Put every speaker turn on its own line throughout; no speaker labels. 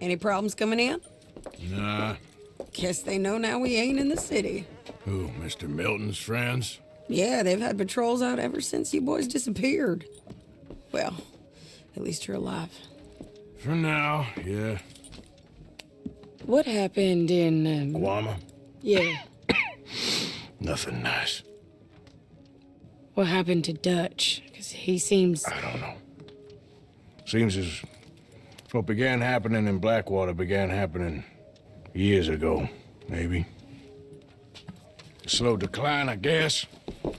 Any problems coming in?
Nah.
Guess they know now we ain't in the city.
Who, Mr. Milton's friends?
Yeah, they've had patrols out ever since you boys disappeared. Well, at least you're alive.
For now, yeah.
What happened in,
Guama?
Yeah.
Nothing nice.
What happened to Dutch? Because he seems...
I don't know. Seems as what began happening in Blackwater began happening years ago, maybe. Slow decline, I guess.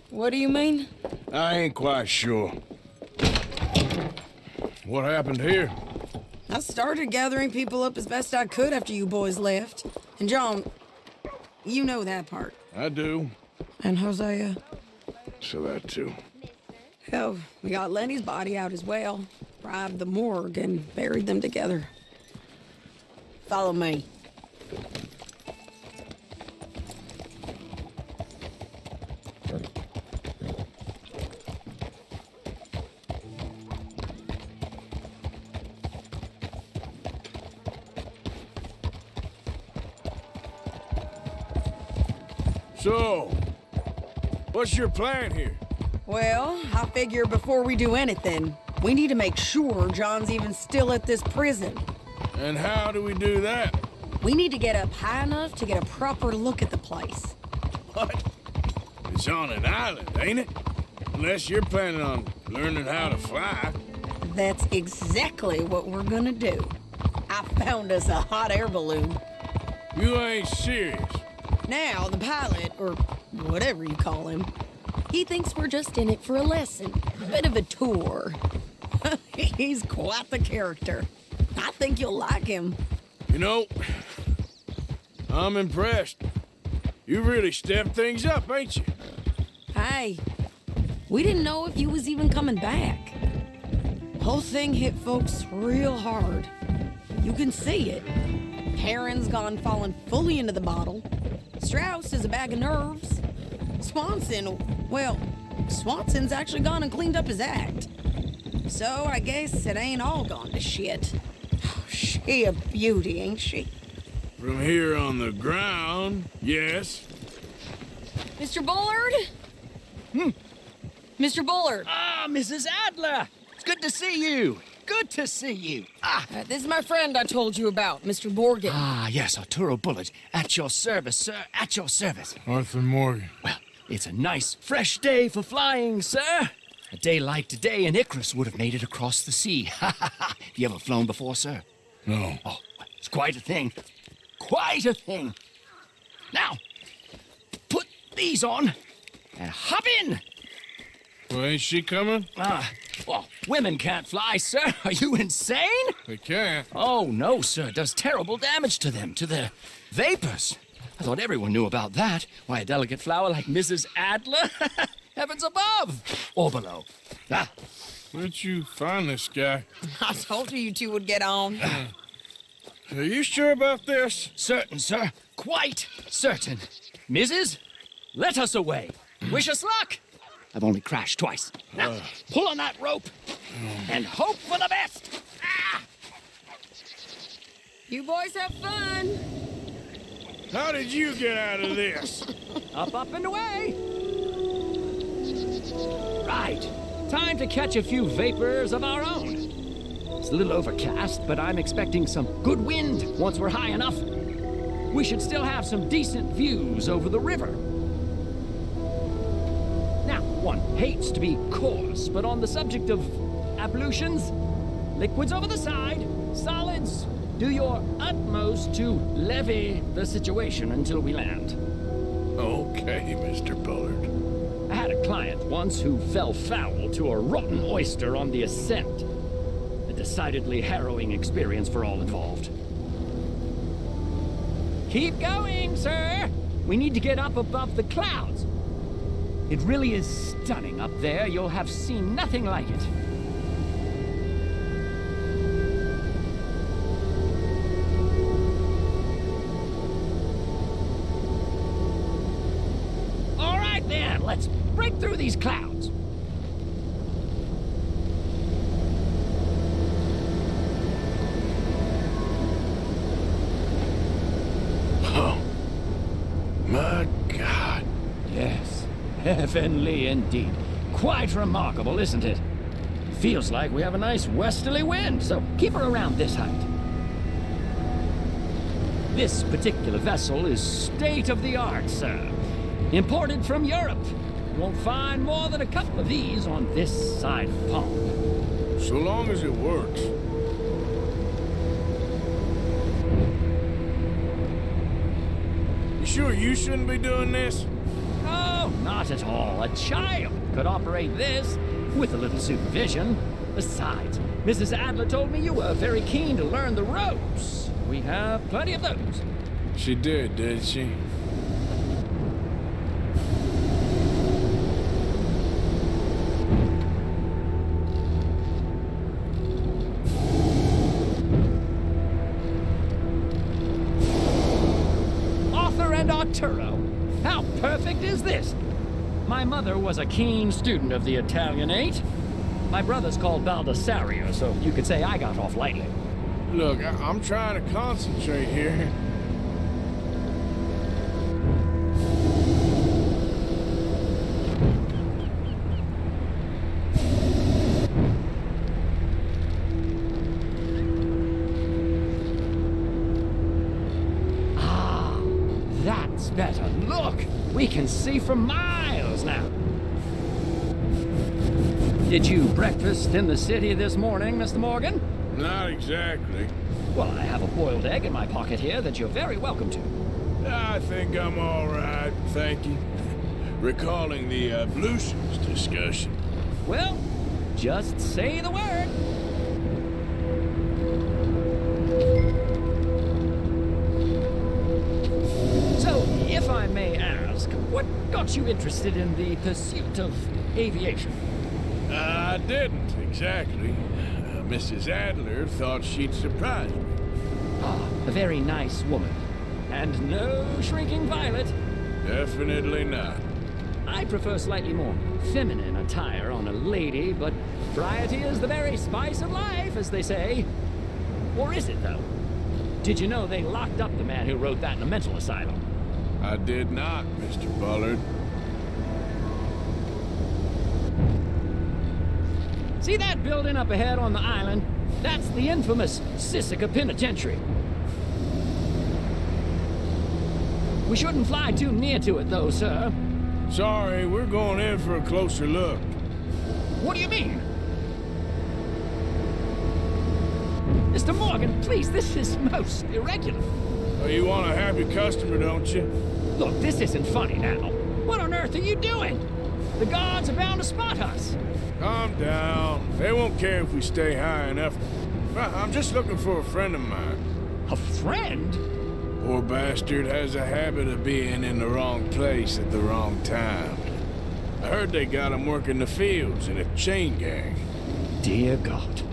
What do you mean?
I ain't quite sure. What happened here?
I started gathering people up as best I could after you boys left. And John, you know that part.
I do.
And Hosea?
So that too.
Hell, we got Lenny's body out as well. Bribed the morgue and buried them together. Follow me.
So, what's your plan here?
Well, I figure before we do anything, we need to make sure John's even still at this prison.
And how do we do that?
We need to get up high enough to get a proper look at the place.
What? It's on an island, ain't it? Unless you're planning on learning how to fly.
That's exactly what we're gonna do. I found us a hot air balloon.
You ain't serious.
Now, the pilot, or whatever you call him, he thinks we're just in it for a lesson. A bit of a tour. He's quite the character. I think you'll like him.
You know, I'm impressed. You really stepped things up, ain't you?
Hey, we didn't know if you was even coming back. Whole thing hit folks real hard. You can see it. Heron's gone falling fully into the bottle. Strauss is a bag of nerves. Swanson's actually gone and cleaned up his act. So I guess it ain't all gone to shit. She a beauty, ain't she?
From here on the ground, yes.
Mr. Bullard? Mr. Bullard.
Ah, Mrs. Adler! It's good to see you. Good to see you.
This is my friend I told you about, Mr. Morgan.
Ah, yes, Arturo Bullard. At your service, sir. At your service.
Arthur Morgan.
Well, it's a nice, fresh day for flying, sir. A day like today, an Icarus would have made it across the sea. Ha ha ha. Have you ever flown before, sir?
No.
Oh, it's quite a thing. Quite a thing. Now, put these on and hop in.
Well, ain't she coming?
Well, women can't fly, sir. Are you insane?
They can't.
Oh, no, sir. It does terrible damage to them, to their vapors. I thought everyone knew about that. Why, a delicate flower like Mrs. Adler? Heavens above! Or below. Ah,
Where'd you find this guy?
I told you two would get on.
Are you sure about this?
certain, sir. Quite certain. Mrs., let us away. Wish us luck. I've only crashed twice. Now, pull on that rope and hope for the best. Ah!
You boys have fun.
How did you get out of this?
Up, up, and away. Right. Time to catch a few vapors of our own. It's a little overcast, but I'm expecting some good wind once we're high enough. We should still have some decent views over the river. Now, one hates to be coarse, but on the subject of ablutions, liquids over the side, solids, do your utmost to levy the situation until we land.
Okay, Mr. Bullard.
I had a client once who fell foul to a rotten oyster on the ascent. A decidedly harrowing experience for all involved. Keep going, sir! We need to get up above the clouds. It really is stunning up there. You'll have seen nothing like it. All right, then. Let's break through these clouds. Heavenly indeed. Quite remarkable, isn't it? Feels like we have a nice westerly wind, so keep her around this height. This particular vessel is state-of-the-art, sir. Imported from Europe. You won't find more than a couple of these on this side of the pond.
So long as it works. You sure you shouldn't be doing this?
Oh, not at all. A child could operate this with a little supervision. Besides, Mrs. Adler told me you were very keen to learn the ropes. We have plenty of those.
She did she?
Arthur and Arturo. How perfect is this? My mother was a keen student of the Italianate. My brother's called Baldessario, so you could say I got off lightly.
Look, I'm trying to concentrate here.
Ah, that's better. Look, we can see for miles now. Did you breakfast in the city this morning, Mr. Morgan?
Not exactly.
Well, I have a boiled egg in my pocket here that you're very welcome to.
I think I'm all right, thank you. Recalling the ablutions discussion.
Well, just say the word. So, if I may ask, what got you interested in the pursuit of aviation?
I didn't, exactly. Mrs. Adler thought she'd surprise me.
Ah, a very nice woman. And no shrinking violet.
Definitely not.
I prefer slightly more feminine attire on a lady, but variety is the very spice of life, as they say. Or is it, though? Did you know they locked up the man who wrote that in a mental asylum?
I did not, Mr. Bullard.
See that building up ahead on the island? That's the infamous Sisika Penitentiary. We shouldn't fly too near to it, though, sir.
Sorry, we're going in for a closer look.
What do you mean? Mr. Morgan, please, this is most irregular.
Oh, you want a happy customer, don't you?
Look, this isn't funny now. What on earth are you doing? The guards are bound to spot us.
Calm down. They won't care if we stay high enough. I'm just looking for a friend of mine.
A friend?
Poor bastard has a habit of being in the wrong place at the wrong time. I heard they got him working the fields in a chain gang.
Dear God.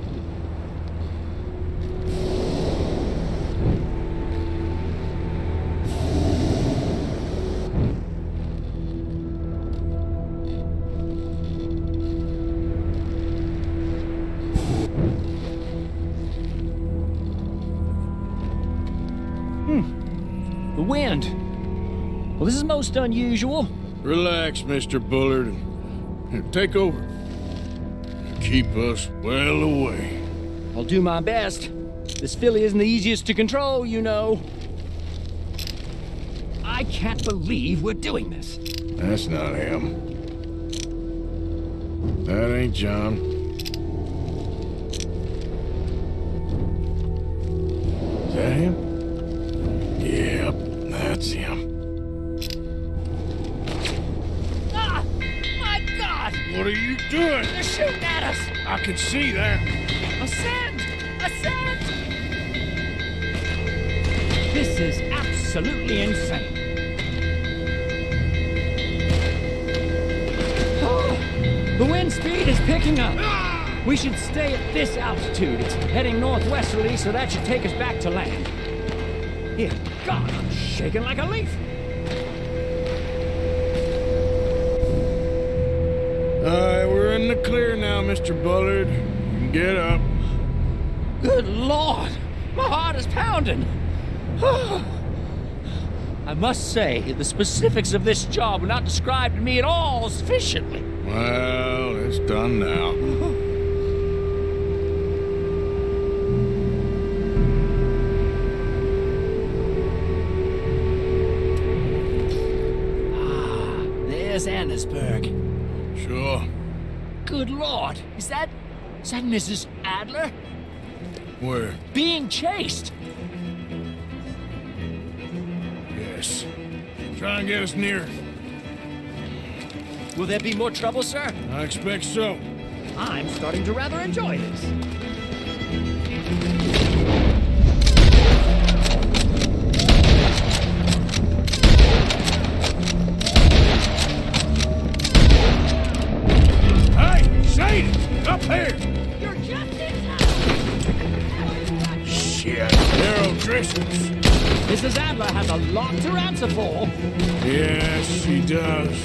The wind. Well, this is most unusual.
Relax, Mr. Bullard. Here, take over. Keep us well away.
I'll do my best. This filly isn't the easiest to control, you know. I can't believe we're doing this.
That's not him. That ain't John. Is that him? Yep, that's him.
Ah! My God!
What are you doing?
They're shooting at us!
I can see that.
Ascend! Ascend! This is absolutely insane. Oh, the wind speed is picking up. We should stay at this altitude. It's heading northwesterly, so that should take us back to land. Dear God, I'm shaking like a leaf.
We're in the clear now, Mr. Bullard. You can get up.
Good Lord, my heart is pounding. I must say, the specifics of this job were not described to me at all sufficiently.
Well, it's done now.
There's Annesburg.
Sure.
Good Lord, is that Mrs. Adler?
Where?
Being chased.
Yes. Try and get us near.
Will there be more trouble, sir?
I expect so.
I'm starting to rather enjoy this.
Up here!
You're just in time!
Shit, they're O'Driscoll's.
Mrs. Adler has a lot to answer for.
Yes, she does.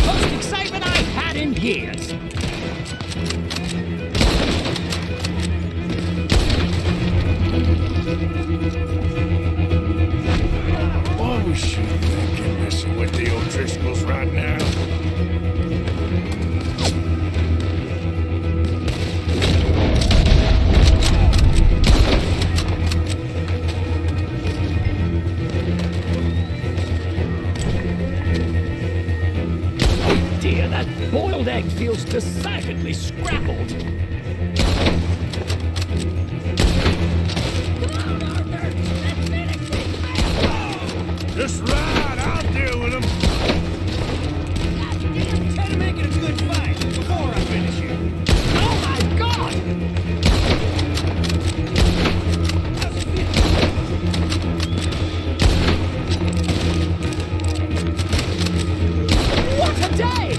Most excitement I've had in years.
Why was she thinking messing with the O'Driscolls right now?
Boiled egg feels decidedly scrappled.
Come on, Arthur! Let's finish this, man!
Just right, I'll deal with him.
Try to make it a good fight before I finish you. Oh my God! What a day!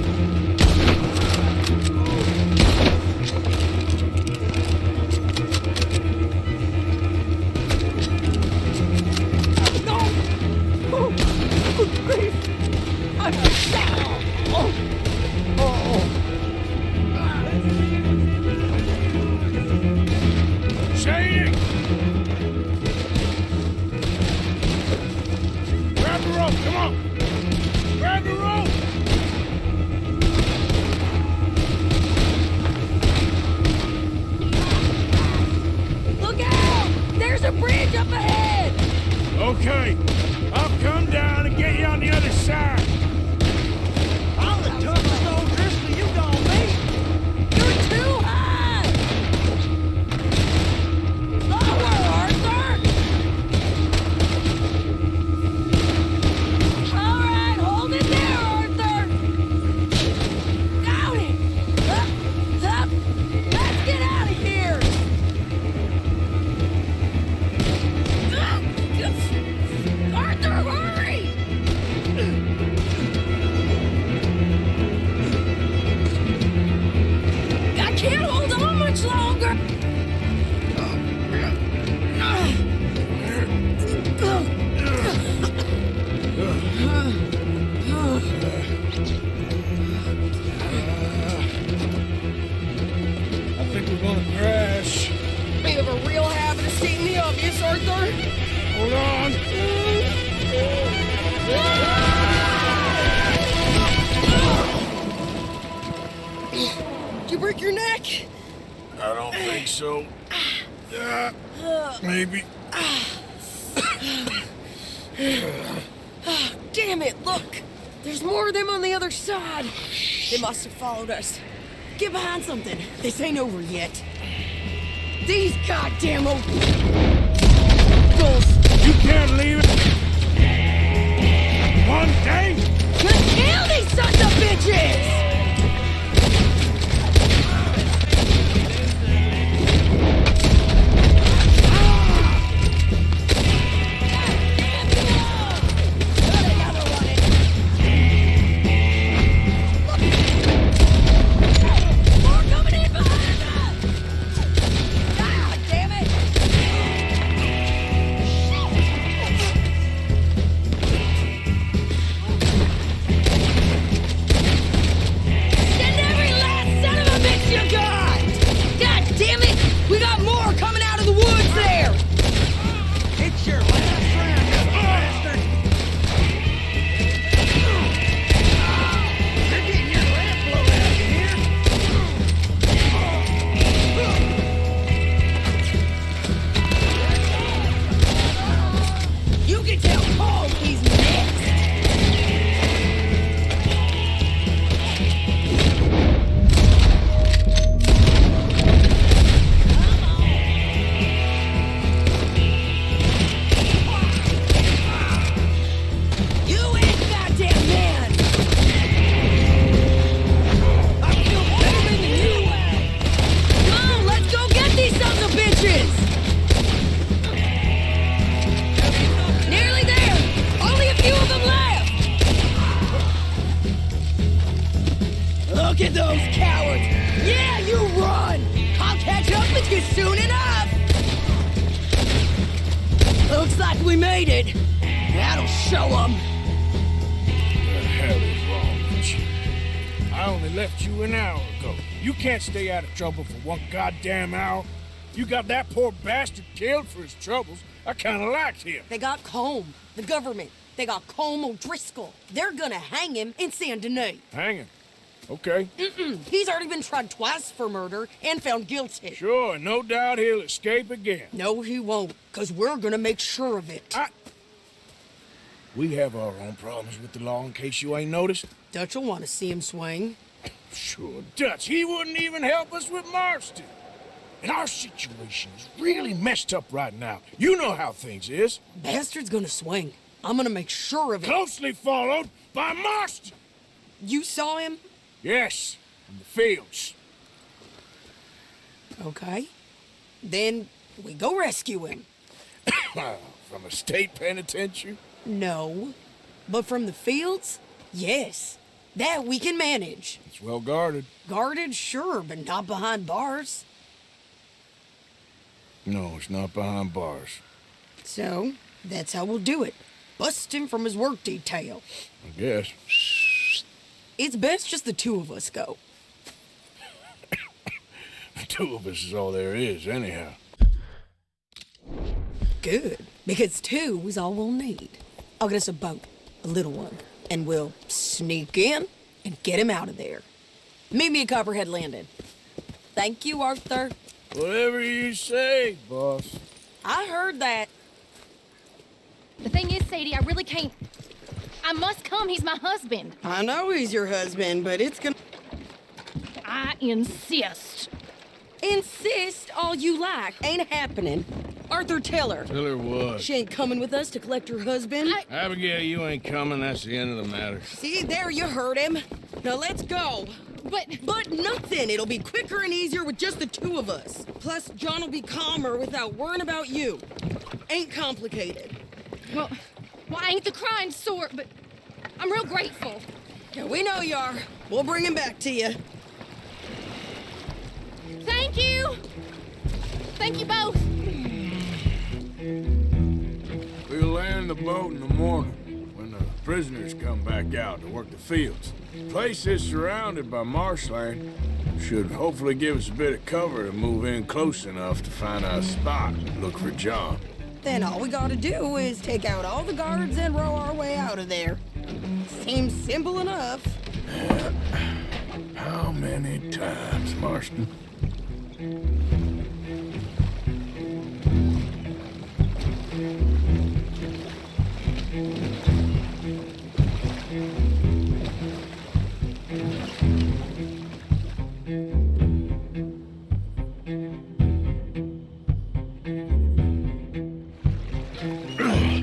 Okay, I'll come down and get you on the other side.
I'm the toughest old Driscoll you gonna meet.
You're too high! Lower, Arthur! All right, hold it there, Arthur! Got it! Up! Let's get out of here! Arthur, hurry! I can't hold on much longer!
I think we're gonna crash.
You have a real habit of stating the obvious, Arthur.
Hold on.
Did you break your neck?
I don't think so. Maybe.
Damn it, look! There's more of them on the other side. They must have followed us. Get behind something. This ain't over yet. These goddamn O'Driscolls!
You can't leave it. One day.
Gonna kill these sons of bitches! at those cowards! Yeah, you run! I'll catch up with you soon enough! Looks like we made it. That'll show them.
The hell is wrong with you? I only left you an hour ago. You can't stay out of trouble for one goddamn hour. You got that poor bastard killed for his troubles. I kinda liked him.
They got Colm, the government. They got Colm O'Driscoll. They're gonna hang him in Saint Denis.
Hang him. Okay.
He's already been tried twice for murder and found guilty.
Sure, no doubt he'll escape again.
No, he won't, because we're gonna make sure of it.
We have our own problems with the law, in case you ain't noticed.
Dutch will want to see him swing.
Sure, Dutch, he wouldn't even help us with Marston. And our situation is really messed up right now. You know how things is.
Bastard's gonna swing. I'm gonna make sure of it.
Closely followed by Marston.
You saw him?
Yes, in the fields.
Okay. Then we go rescue him.
From a state penitentiary?
No. But from the fields? Yes. That we can manage.
It's well guarded.
Guarded, sure, but not behind bars.
No, it's not behind bars.
So, that's how we'll do it. Bust him from his work detail.
I guess.
It's best just the two of us go.
The two of us is all there is, anyhow.
Good, because two is all we'll need. I'll get us a boat, a little one, and we'll sneak in and get him out of there. Meet me at Copperhead Landing. Thank you, Arthur.
Whatever you say, boss.
I heard that.
The thing is, Sadie, I really can't. I must come. He's my husband.
I know he's your husband, but it's gonna...
I insist.
Insist all you like. Ain't happening. Arthur, tell her.
Tell her what?
She ain't coming with us to collect her husband.
Abigail, you ain't coming. That's the end of the matter.
See, there you heard him. Now let's go. But nothing. It'll be quicker and easier with just the two of us. Plus, John will be calmer without worrying about you. Ain't complicated.
Well, I ain't the crying sort, but I'm real grateful.
Yeah, we know you are. We'll bring him back to you.
Thank you. Thank you both.
We'll land the boat in the morning when the prisoners come back out to work the fields. The place is surrounded by marshland. Should hopefully give us a bit of cover to move in close enough to find a spot and look for John.
Then all we gotta do is take out all the guards and row our way out of there. Seems simple enough.
How many times, Marston?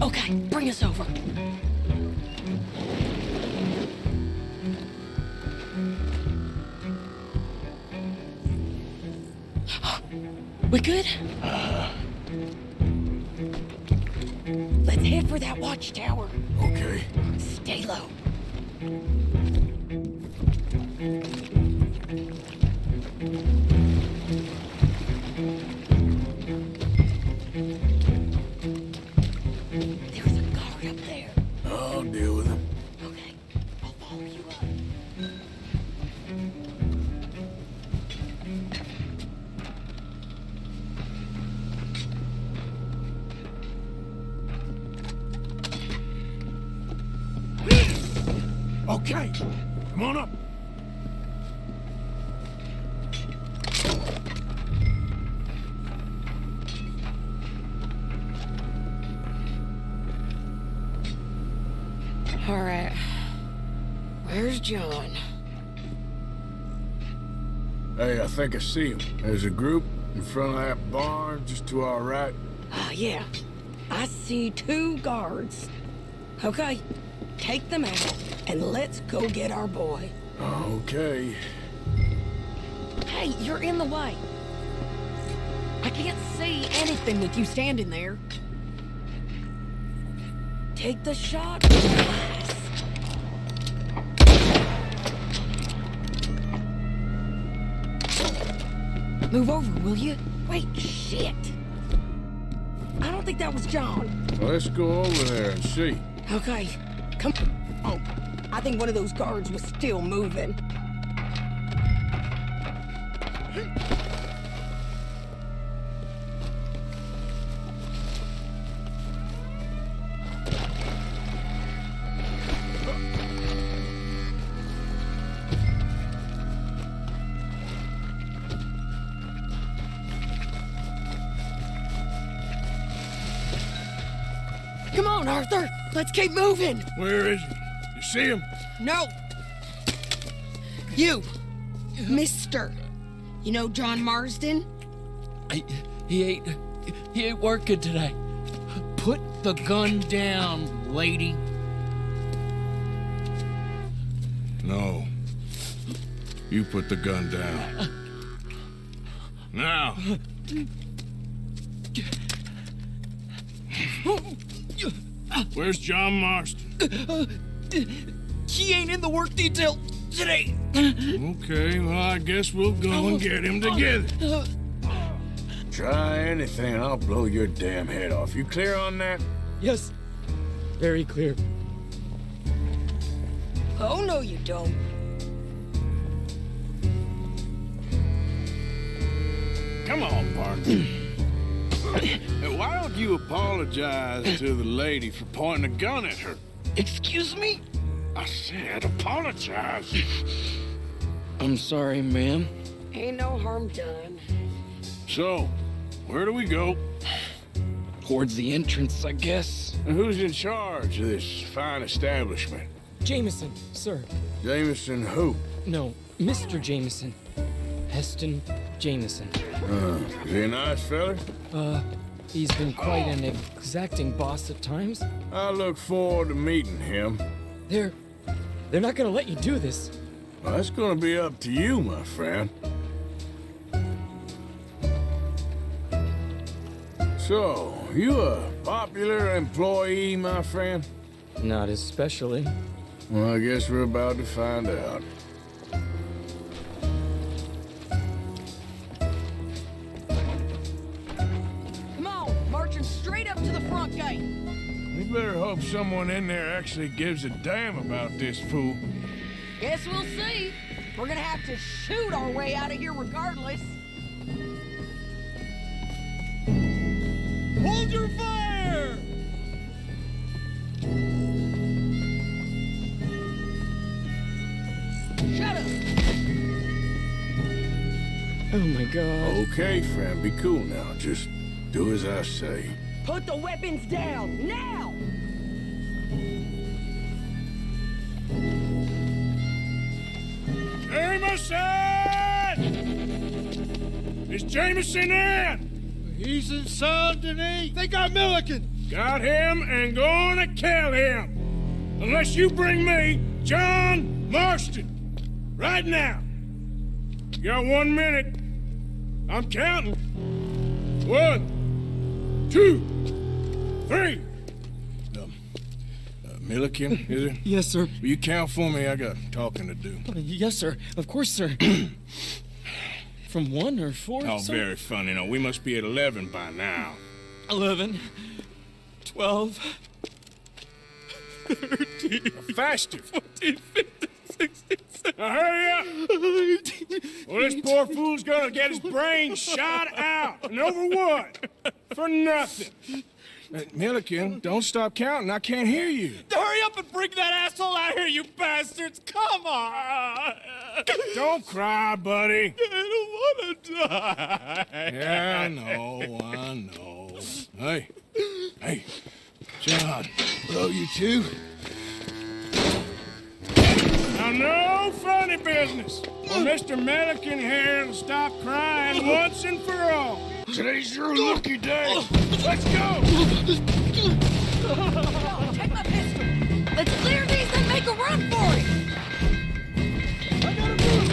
Okay, bring us over. We good? Let's head for that watchtower.
Okay.
Stay low. There's a guard up there.
I'll deal with him.
Okay, I'll follow you up.
Okay, come on up.
All right. Where's John?
Hey, I think I see him. There's a group in front of that barn just to our right.
Yeah. I see two guards. Okay, take them out, and let's go get our boy.
Okay.
Hey, you're in the way. I can't see anything with you standing there. Take the shot. Move over, will you? Wait, shit. I don't think that was John.
Well, let's go over there and see.
Okay, come. Oh, I think one of those guards was still moving. Come on, Arthur. Let's keep moving.
Where is he? You see him?
No. You, Mister. You know John Marsden?
He ain't working today. Put the gun down, lady.
No. You put the gun down. Now. Where's John Marsden?
He ain't in the work detail today.
Okay, well, I guess we'll go and get him together. Try anything and I'll blow your damn head off. You clear on that?
Yes, very clear.
Oh, no, you don't.
Come on, partner. Hey, why don't you apologize to the lady for pointing a gun at her?
Excuse me?
I said apologize.
I'm sorry, ma'am.
Ain't no harm done.
So, where do we go?
Towards the entrance, I guess.
And who's in charge of this fine establishment?
Jameson, sir.
Jameson who?
No, Mr. Jameson. Heston Jameson.
Is he a nice fella?
He's been quite an exacting boss at times.
I look forward to meeting him.
They're not gonna let you do this.
Well, that's gonna be up to you, my friend. So, you a popular employee, my friend?
Not especially.
Well, I guess we're about to find out.
Come on, marching straight up to the front gate.
We better hope someone in there actually gives a damn about this fool.
Guess we'll see. We're gonna have to shoot our way out of here regardless.
Hold your fire!
Shut up.
Oh my god.
Okay, friend, be cool now. Just do as I say.
Put the weapons down, now!
Jameson! Is Jameson in?
He's inside, Denis. They got Milliken.
Got him and gonna kill him. Unless you bring me John Marsden. Right now. You got 1 minute. I'm counting. 1, 2, 3. Milliken, is it?
Yes, sir.
Will you count for me? I got talking to do.
Yes, sir. Of course, sir. From 1 or 4,
Oh,
sir?
very funny. No, we must be at 11 by now.
11, 12, 13,
Faster.
14, 15, 16, 17.
Now hurry up! Well, this poor fool's gonna get his brains shot out. And over what? For nothing. Milliken, don't stop counting. I can't hear you.
Hurry up and bring that asshole out here, you bastards! Come on!
Don't cry, buddy.
I don't want to die.
Yeah, I know. Hey, John. Hello, you two. Now, no funny business. Well, Mr. Milliken here will stop crying once and for all. Today's your lucky day. Let's go.
Take my pistol. Let's clear these and make a run for it.
I gotta move.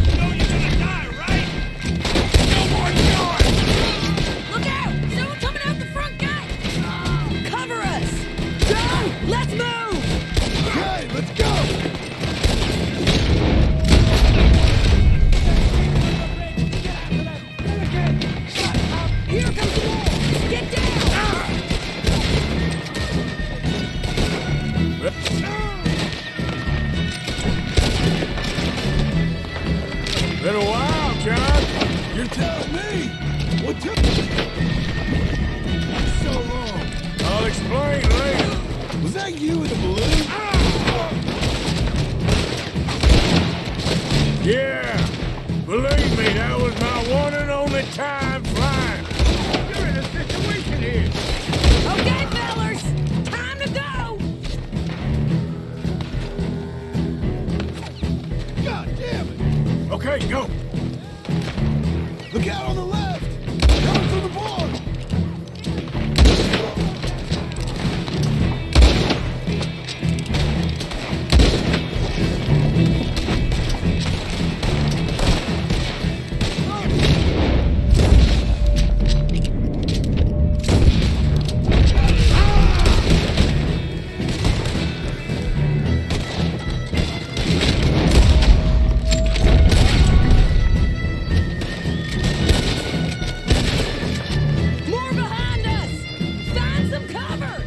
You know you're gonna die, right? No more die!
Look out! Someone coming out the front gate! Cover us! John, let's move!
Okay, let's go!
explain later.
Was that you in the balloon?
Yeah, believe me, that was my one and only time flying. You're in a situation here.
Okay, fellers, time to go.
God damn it!
Okay, go.
Look out on the left! Coming from the bog!
More behind us. Find some cover.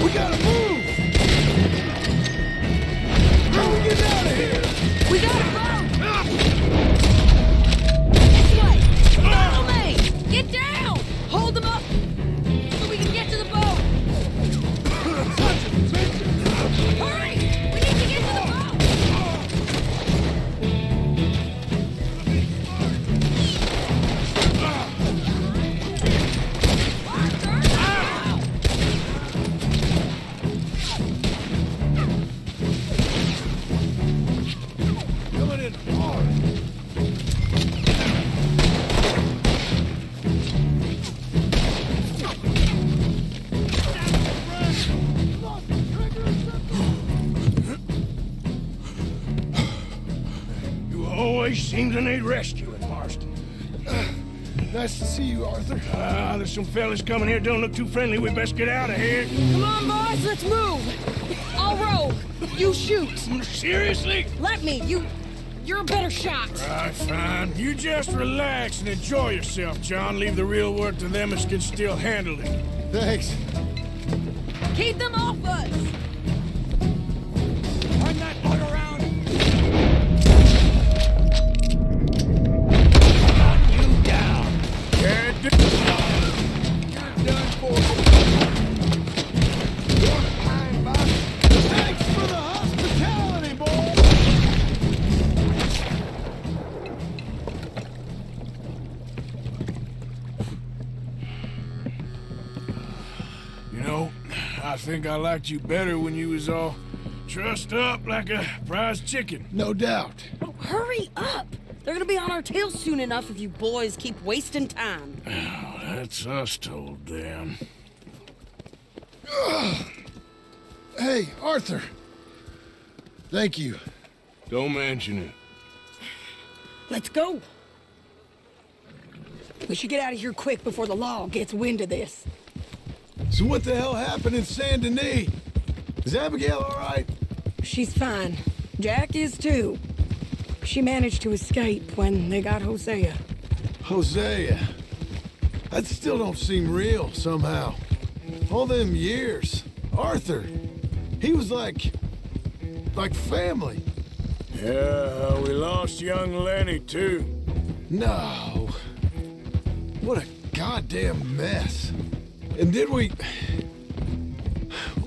We gotta move! How are we getting out of here?
We got a boat. This way. Follow me. Get down. Hold them up so we can get to the boat. Hurry! We need to get to the boat.
Coming in hard.
You always seem to need rescuing, Marston.
Nice to see you, Arthur.
There's some fellas coming here. Don't look too friendly. We best get out of here.
Come on, boys, let's move. I'll row. You shoot.
Seriously?
Let me. You're a better shot.
Right, fine. You just relax and enjoy yourself, John. Leave the real work to them as can still handle it.
Thanks.
Keep them off us.
Turn that boat around. Got you down.
Can't do...
You're done for. You're fine, boss. Thanks for the hospitality, boy!
You know, I think I liked you better when you was all trussed up like a prize chicken.
No doubt.
Oh, hurry up. They're gonna be on our tails soon enough if you boys keep wasting time.
Oh, that's us told them.
Hey, Arthur. Thank you.
Don't mention it.
Let's go. We should get out of here quick before the law gets wind of this.
So what the hell happened in Saint Denis? Is Abigail all right?
She's fine. Jack is too. She managed to escape when they got Hosea.
Hosea. That still don't seem real, somehow. All them years. Arthur. He was like family.
Yeah, we lost young Lenny, too.
No. What a goddamn mess. And did we...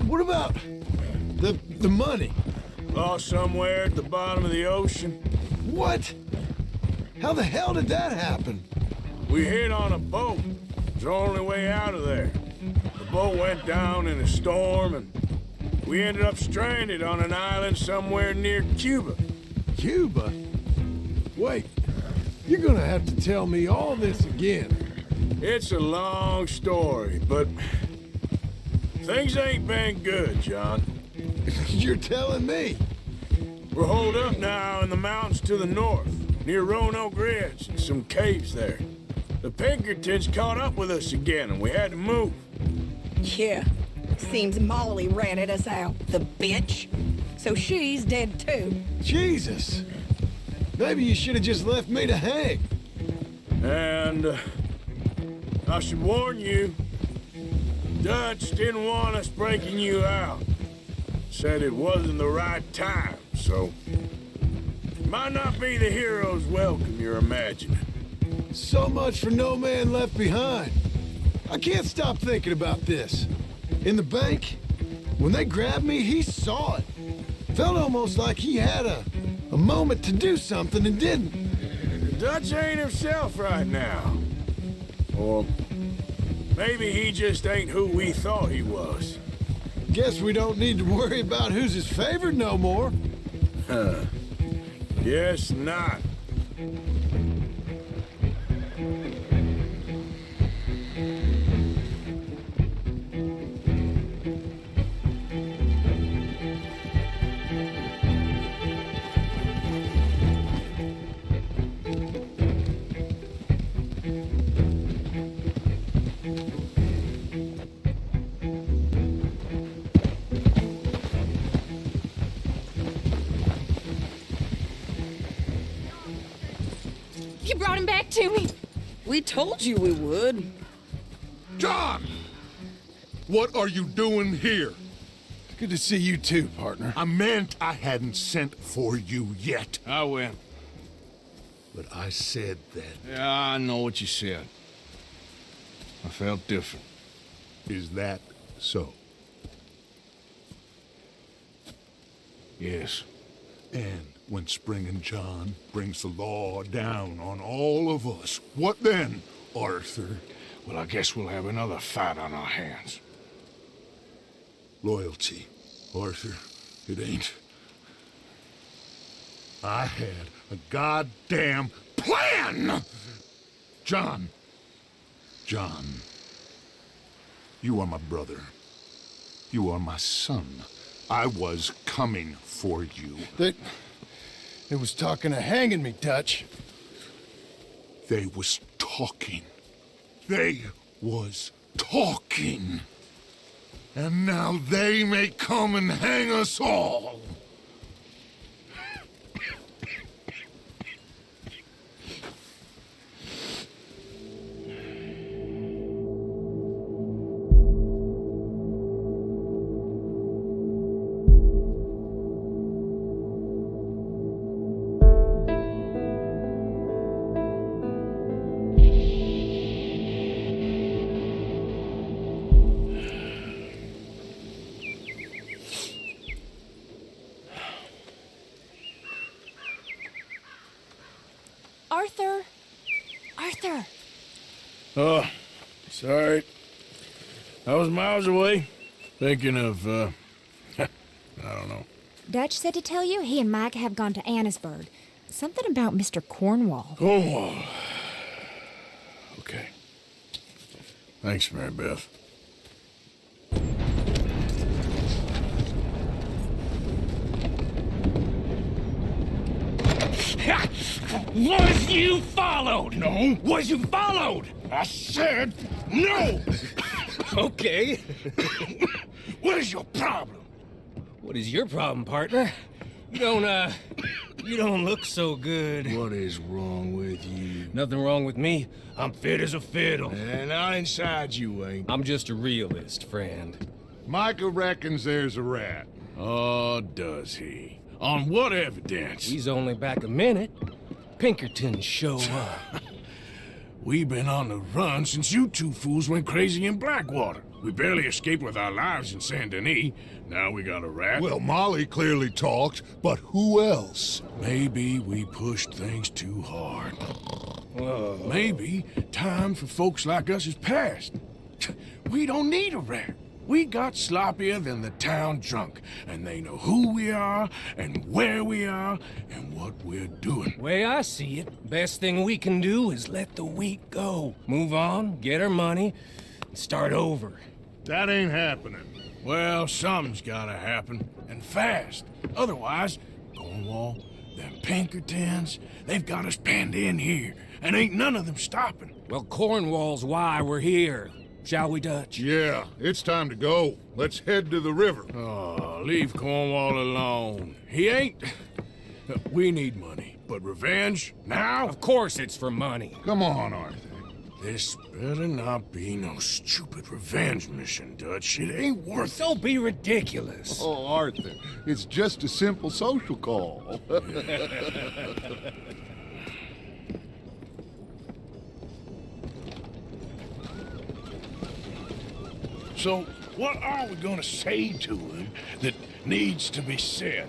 What about the money?
Lost somewhere at the bottom of the ocean.
What? How the hell did that happen?
We hit on a boat. It's the only way out of there. The boat went down in a storm, and we ended up stranded on an island somewhere near Cuba.
Cuba? Wait, you're gonna have to tell me all this again.
It's a long story, but things ain't been good, John.
You're telling me?
We're holed up now in the mountains to the north, near Roanoke Ridge, and some caves there. The Pinkertons caught up with us again, and we had to move.
Yeah. Seems Molly ratted us out, the bitch. So she's dead too.
Jesus. Maybe you should have just left me to hang.
And I should warn you, Dutch didn't want us breaking you out. Said it wasn't the right time, so... Might not be the hero's welcome you're imagining.
So much for no man left behind. I can't stop thinking about this. In the bank, when they grabbed me, he saw it. Felt almost like he had a moment to do something and didn't.
Dutch ain't himself right now. Or maybe he just ain't who we thought he was.
Guess we don't need to worry about who's his favorite no more.
Huh. Guess not.
You brought him back to me.
We told you we would.
John! What are you doing here?
Good to see you too, partner.
I meant I hadn't sent for you yet.
I went.
But I said that.
Yeah, I know what you said. I felt different.
Is that so?
Yes.
And when Spring and John brings the law down on all of us, what then, Arthur?
Well, I guess we'll have another fight on our hands.
Loyalty, Arthur, it ain't. I had a goddamn plan! John, you are my brother. You are my son. I was coming for you.
They was talking of hanging me, Dutch.
They was talking. They was talking. And now they may come and hang us all.
Arthur!
Oh, sorry. I was miles away, thinking of, I don't know.
Dutch said to tell you he and Mike have gone to Annisburg. Something about Mr. Cornwall.
Cornwall. Okay. Thanks, Mary Beth.
Was you followed?
No.
Was you followed?
I said no!
Okay.
What is your problem?
What is your problem, partner? You don't look so good.
What is wrong with you?
Nothing wrong with me. I'm fit as a fiddle.
And not inside you ain't.
I'm just a realist, friend.
Micah reckons there's a rat.
Oh, does he? On what evidence?
He's only back a minute. Pinkertons show up.
We've been on the run since you two fools went crazy in Blackwater. We barely escaped with our lives in Saint Denis. Now we got a rat.
Well, Molly clearly talked, but who else?
Maybe we pushed things too hard.
Whoa.
Maybe time for folks like us is past. We don't need a rat. We got sloppier than the town drunk, and they know who we are, and where we are, and what we're doing.
Way I see it, best thing we can do is let the week go. Move on, get our money, and start over.
That ain't happening.
Well, something's gotta happen, and fast. Otherwise, Cornwall, them Pinkertons, they've got us penned in here, and ain't none of them stopping.
Well, Cornwall's why we're here. Shall we, Dutch?
Yeah, it's time to go. Let's head to the river.
Oh, leave Cornwall alone. He ain't... We need money, but revenge, now?
Of course it's for money.
Come on, Arthur.
This better not be no stupid revenge mission, Dutch. It ain't worth it.
Don't be ridiculous.
Oh, Arthur, it's just a simple social call.
So, what are we gonna say to him that needs to be said?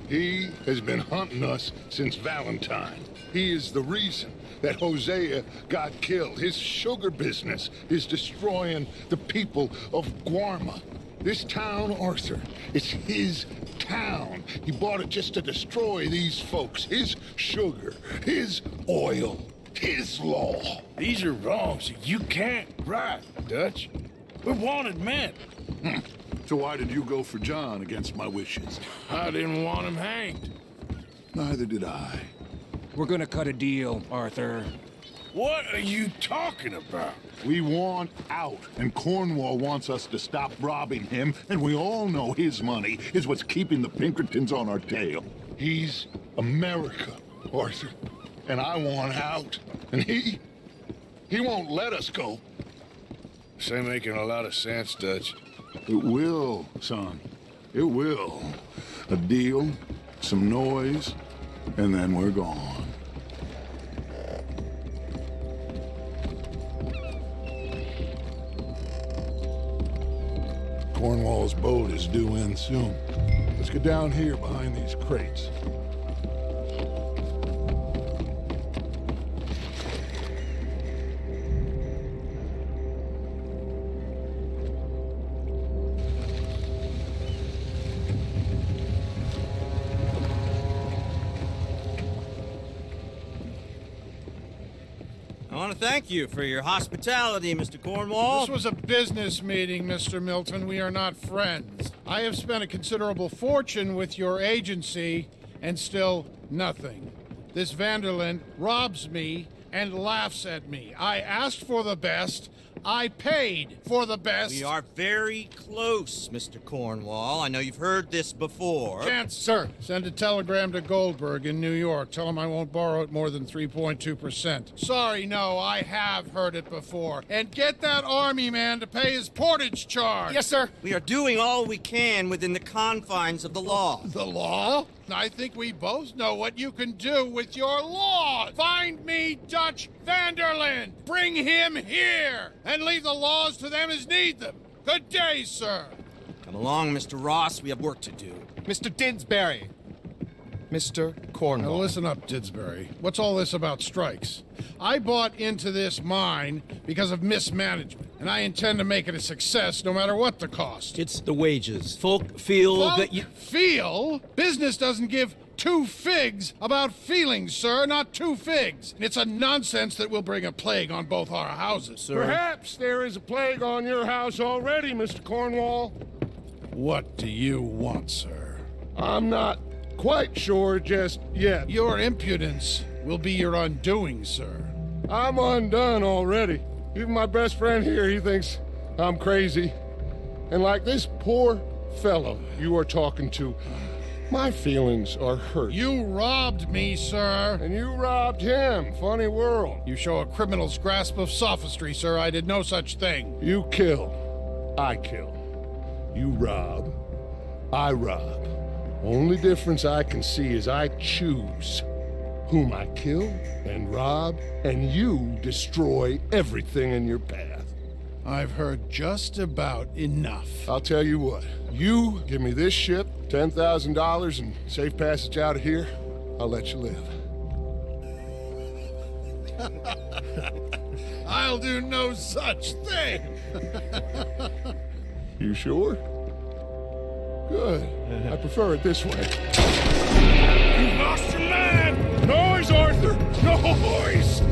He has been hunting us since Valentine. He is the reason that Hosea got killed. His sugar business is destroying the people of Guarma. This town, Arthur, it's his town. He bought it just to destroy these folks. His sugar, his oil, his law.
These are wrongs you can't right, Dutch. We're wanted men.
So why did you go for John against my wishes?
I didn't want him hanged.
Neither did I.
We're gonna cut a deal, Arthur.
What are you talking about?
We want out, and Cornwall wants us to stop robbing him, and we all know his money is what's keeping the Pinkertons on our tail. He's America, Arthur, and I want out, and he won't let us go.
This ain't making a lot of sense, Dutch.
It will, son. It will. A deal, some noise, and then we're gone. Cornwall's boat is due in soon. Let's get down here behind these crates.
I want to thank you for your hospitality, Mr. Cornwall.
This was a business meeting, Mr. Milton. We are not friends. I have spent a considerable fortune with your agency, and still nothing. This Vanderlyn robs me and laughs at me. I asked for the best. I paid for the best.
We are very close, Mr. Cornwall. I know you've heard this before.
Chance, sir. Send a telegram to Goldberg in New York. Tell him I won't borrow it more than 3.2%. Sorry, no, I have heard it before. And get that army man to pay his portage charge.
Yes, sir.
We are doing all we can within the confines of the law.
The law? I think we both know what you can do with your law. Find me Dutch Vanderlyn. Bring him here. And leave the laws to them as need them. Good day, sir.
Come along, Mr. Ross. We have work to do.
Mr. Didsbury. Mr.
Now
Cornwall.
listen up, Didsbury. What's all this about strikes? I bought into this mine because of mismanagement, and I intend to make it a success no matter what the cost.
It's the wages. Folk feel that you...
Feel? Business doesn't give two figs about feelings, sir, not two figs. It's a nonsense that will bring a plague on both our houses, sir.
Perhaps there is a plague on your house already, Mr. Cornwall.
What do you want, sir?
I'm not quite sure just yet.
Your impudence will be your undoing, sir.
I'm undone already. Even my best friend here, he thinks I'm crazy. And like this poor fellow you are talking to, my feelings are hurt.
You robbed me, sir.
And you robbed him. Funny world.
You show a criminal's grasp of sophistry, sir. I did no such thing.
You kill. I kill. You rob. I rob. Only difference I can see is I choose whom I kill and rob, and you destroy everything in your path.
I've heard just about enough.
I'll tell you what. You give me this ship, $10,000, and safe passage out of here, I'll let you live.
I'll do no such thing.
You sure? Good. I prefer it this way. You've lost your man! Noise, Arthur! Noise!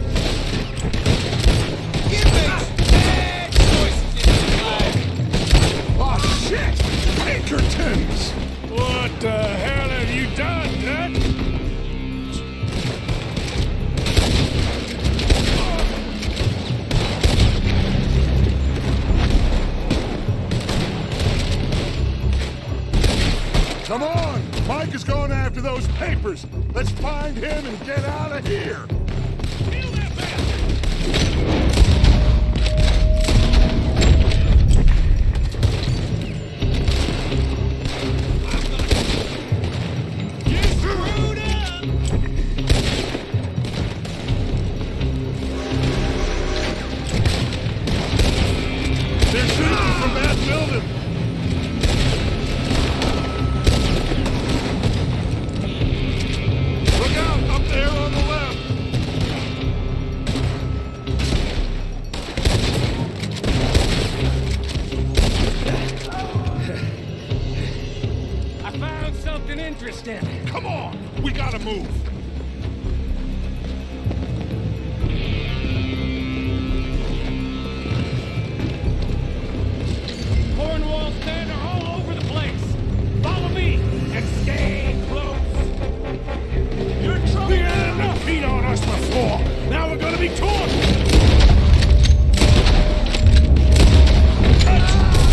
Oh, shit! Pinkertons! What the hell have you done, Dutch? Come on! Mike is going after those papers. Let's find him and get out of here. Feel that back!
I found something interesting.
Come on, we gotta move.
Cornwall's men are all over the place. Follow me and stay close. You're in trouble.
We had enough heat on us before. Now we're gonna be torn.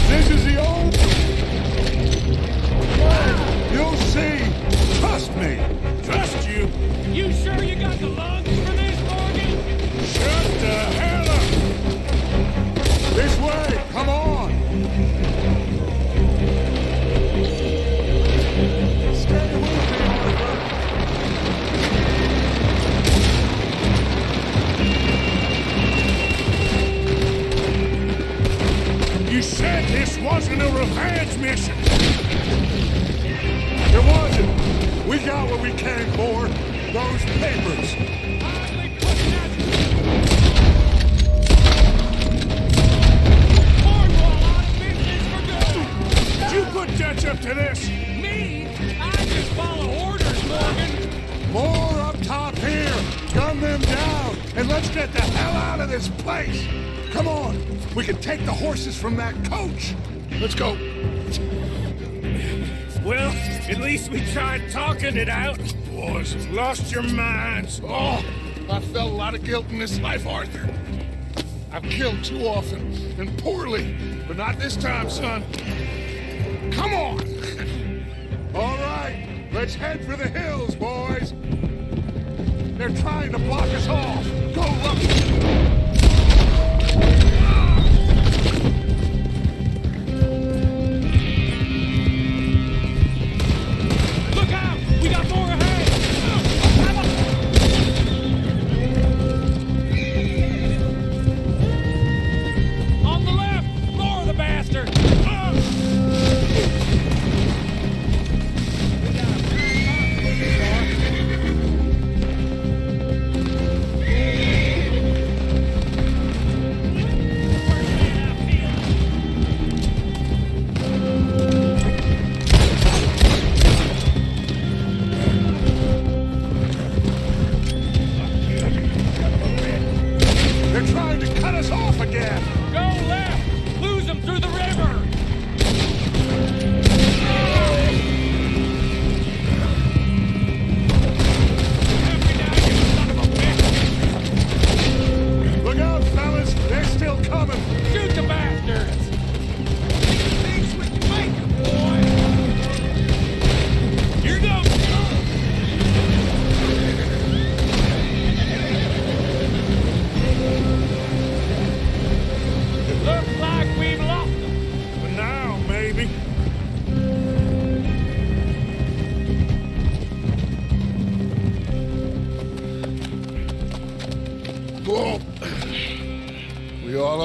This is the old... You'll see. Trust me. Trust you?
You sure you got the lungs for this, Morgan?
Shut the hell up. This way. Come on. Stay with me, Arthur. You said this wasn't a revenge mission. It wasn't. We got what we came for. Those papers.
Cornwall out of business for good.
Did you put Dutch up to this?
Me? I just follow orders, Morgan.
More up top here. Gun them down. And let's get the hell out of this place. Come on. We can take the horses from that coach. Let's go.
Well, at least we tried talking it out.
Boys have lost your minds.
Oh, I felt a lot of guilt in this life, Arthur. I've killed too often and poorly, but not this time, son. Come on.
All right. Let's head for the hills, boys. They're trying to block us off. Go look.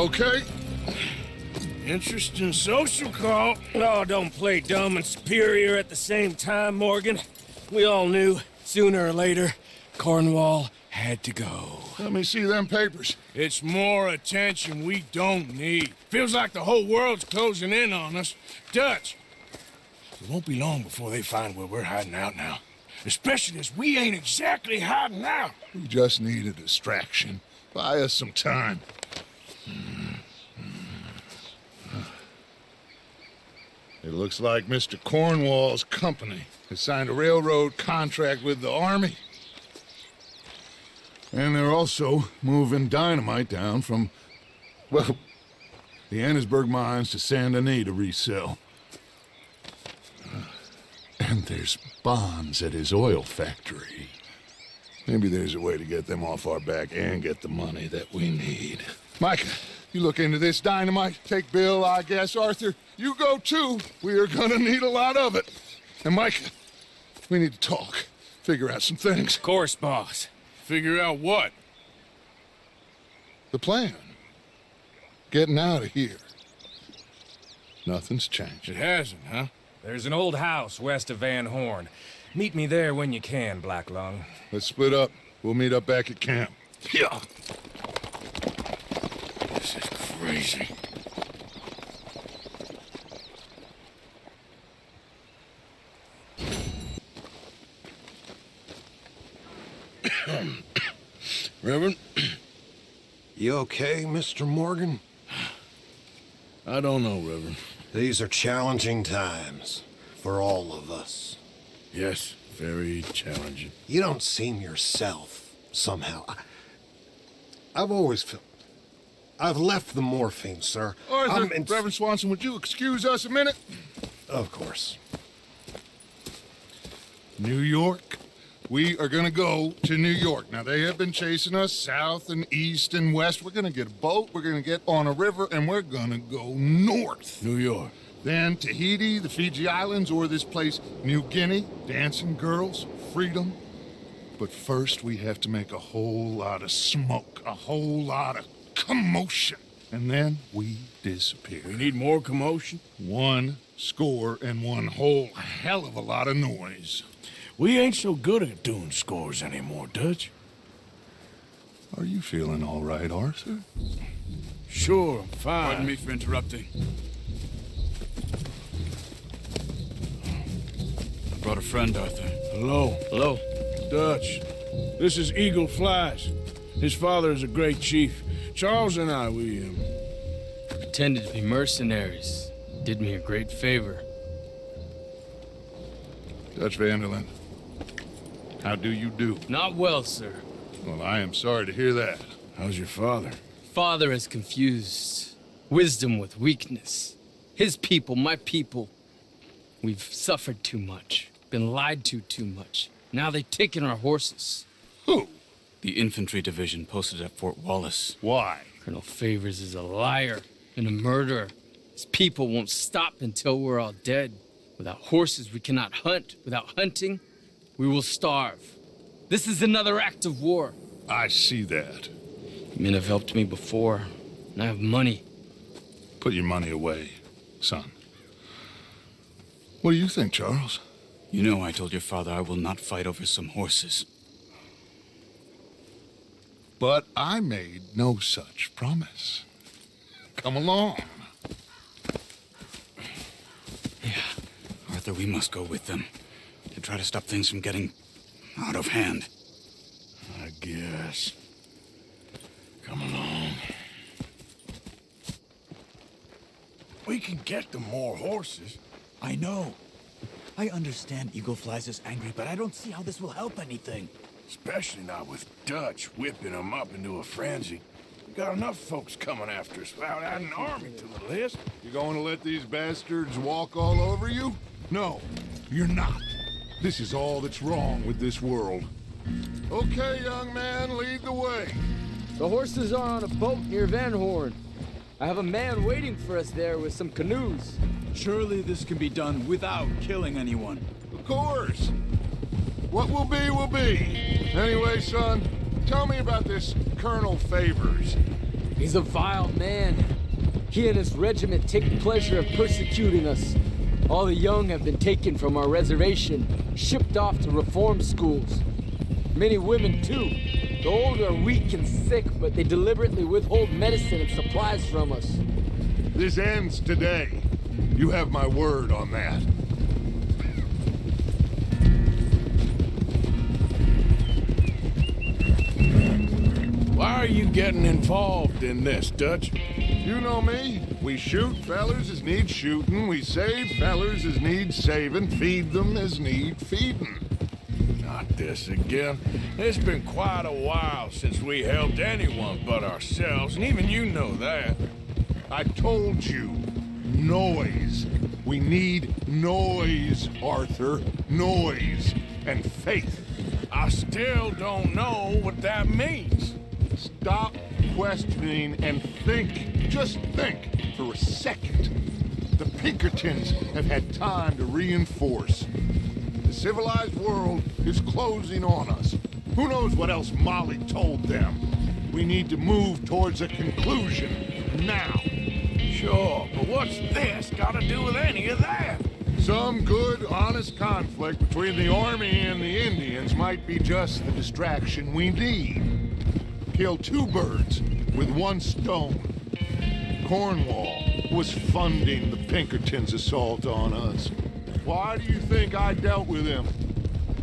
Okay?
Interesting social call.
Oh, don't play dumb and superior at the same time, Morgan. We all knew, sooner or later, Cornwall had to go.
Let me see them papers.
It's more attention we don't need. Feels like the whole world's closing in on us. Dutch, it won't be long before they find where we're hiding out now. Especially as we ain't exactly hiding out.
We just need a distraction. Buy us some time. It looks like Mr. Cornwall's company has signed a railroad contract with the Army. And they're also moving dynamite down from, well, the Annesburg mines to Saint Denis to resell. And there's bonds at his oil factory. Maybe there's a way to get them off our back and get the money that we need. Micah, you look into this dynamite. Take Bill, I guess. Arthur, you go too. We are gonna need a lot of it. And Micah, we need to talk. Figure out some things.
Of course, boss.
Figure out what?
The plan. Getting out of here. Nothing's changed.
It hasn't, huh?
There's an old house west of Van Horn. Meet me there when you can, Black Lung.
Let's split up. We'll meet up back at camp.
Yeah. This is crazy. Reverend?
You okay, Mr. Morgan?
I don't know, Reverend.
These are challenging times for all of us.
Yes, very challenging.
You don't seem yourself, somehow. I've always felt... I've left the morphine, sir.
Arthur, Reverend Swanson, would you excuse us a minute?
Of course.
New York. We are gonna go to New York. Now, they have been chasing us south and east and west. We're gonna get a boat, we're gonna get on a river, and we're gonna go north.
New York.
Then Tahiti, the Fiji Islands, or this place, New Guinea, dancing girls, freedom. But first, we have to make a whole lot of smoke, a whole lot of commotion. And then we disappear.
We need more commotion?
1 score and 1 whole hell of a lot of noise.
We ain't so good at doing scores anymore, Dutch.
Are you feeling all right, Arthur?
Sure, I'm fine.
Pardon me for interrupting. I brought a friend, Arthur.
Hello.
Hello.
Dutch. This is Eagle Flies. His father is a great chief. Charles and I, we
pretended to be mercenaries. Did me a great favor.
Dutch Vanderland, how do you do?
Not well, sir.
Well, I am sorry to hear that.
How's your father?
Father has confused wisdom with weakness. His people, my people, we've suffered too much, been lied to too much. Now they've taken our horses.
Who?
The infantry division posted at Fort Wallace.
Why?
Colonel Favors is a liar and a murderer. His people won't stop until we're all dead. Without horses, we cannot hunt. Without hunting, we will starve. This is another act of war.
I see that.
Men have helped me before, and I have money.
Put your money away, son. What do you think, Charles?
You know I told your father I will not fight over some horses.
But I made no such promise. Come along.
Yeah, Arthur, we must go with them to try to stop things from getting out of hand.
I guess. Come along. We can get them more horses.
I know. I understand Eagle Flies is angry, but I don't see how this will help anything.
Especially not with Dutch whipping them up into a frenzy. We got enough folks coming after us without adding an army to the list.
You going to let these bastards walk all over you? No, you're not. This is all that's wrong with this world. Okay, young man, lead the way.
The horses are on a boat near Van Horn. I have a man waiting for us there with some canoes.
Surely this can be done without killing anyone.
Of course. What will be, will be. Anyway, son, tell me about this Colonel Favors.
He's a vile man. He and his regiment take pleasure in persecuting us. All the young have been taken from our reservation, shipped off to reform schools. Many women, too. The old are weak and sick, but they deliberately withhold medicine and supplies from us.
This ends today. You have my word on that.
Why are you getting involved in this, Dutch?
You know me. We shoot fellers as need shooting. We save fellers as need saving. Feed them as need feeding.
Not this again. It's been quite a while since we helped anyone but ourselves, and even you know that.
I told you. Noise. We need noise, Arthur. Noise. And faith.
I still don't know what that means.
Stop questioning and think. Just think for a second. The Pinkertons have had time to reinforce. The civilized world is closing on us. Who knows what else Molly told them? We need to move towards a conclusion now.
Sure, but what's this got to do with any of that?
Some good, honest conflict between the army and the Indians might be just the distraction we need. Kill 2 birds with 1 stone. Cornwall was funding the Pinkertons' assault on us. Why do you think I dealt with him?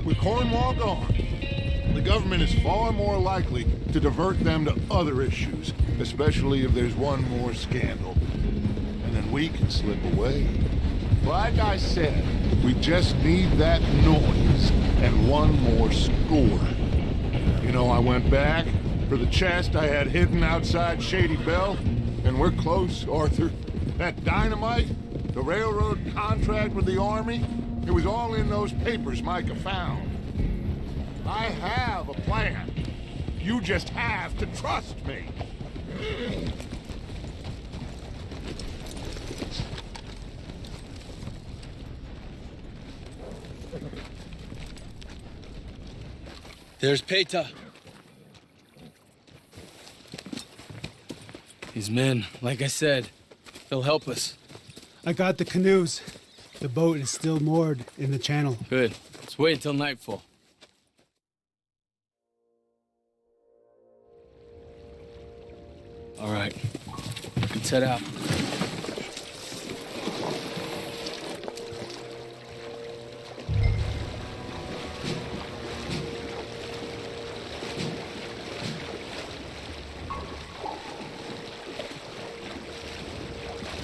With Cornwall gone, the government is far more likely to divert them to other issues, especially if there's one more scandal. And then we can slip away. Like I said, we just need that noise and one more score. You know, I went back for the chest I had hidden outside Shady Belle, and we're close, Arthur. That dynamite, the railroad contract with the Army, it was all in those papers Micah found. I have a plan. You just have to trust me.
There's Peta. These men, like I said, they'll help us.
I got the canoes. The boat is still moored in the channel.
Good. Let's wait until nightfall. All right. Let's head out.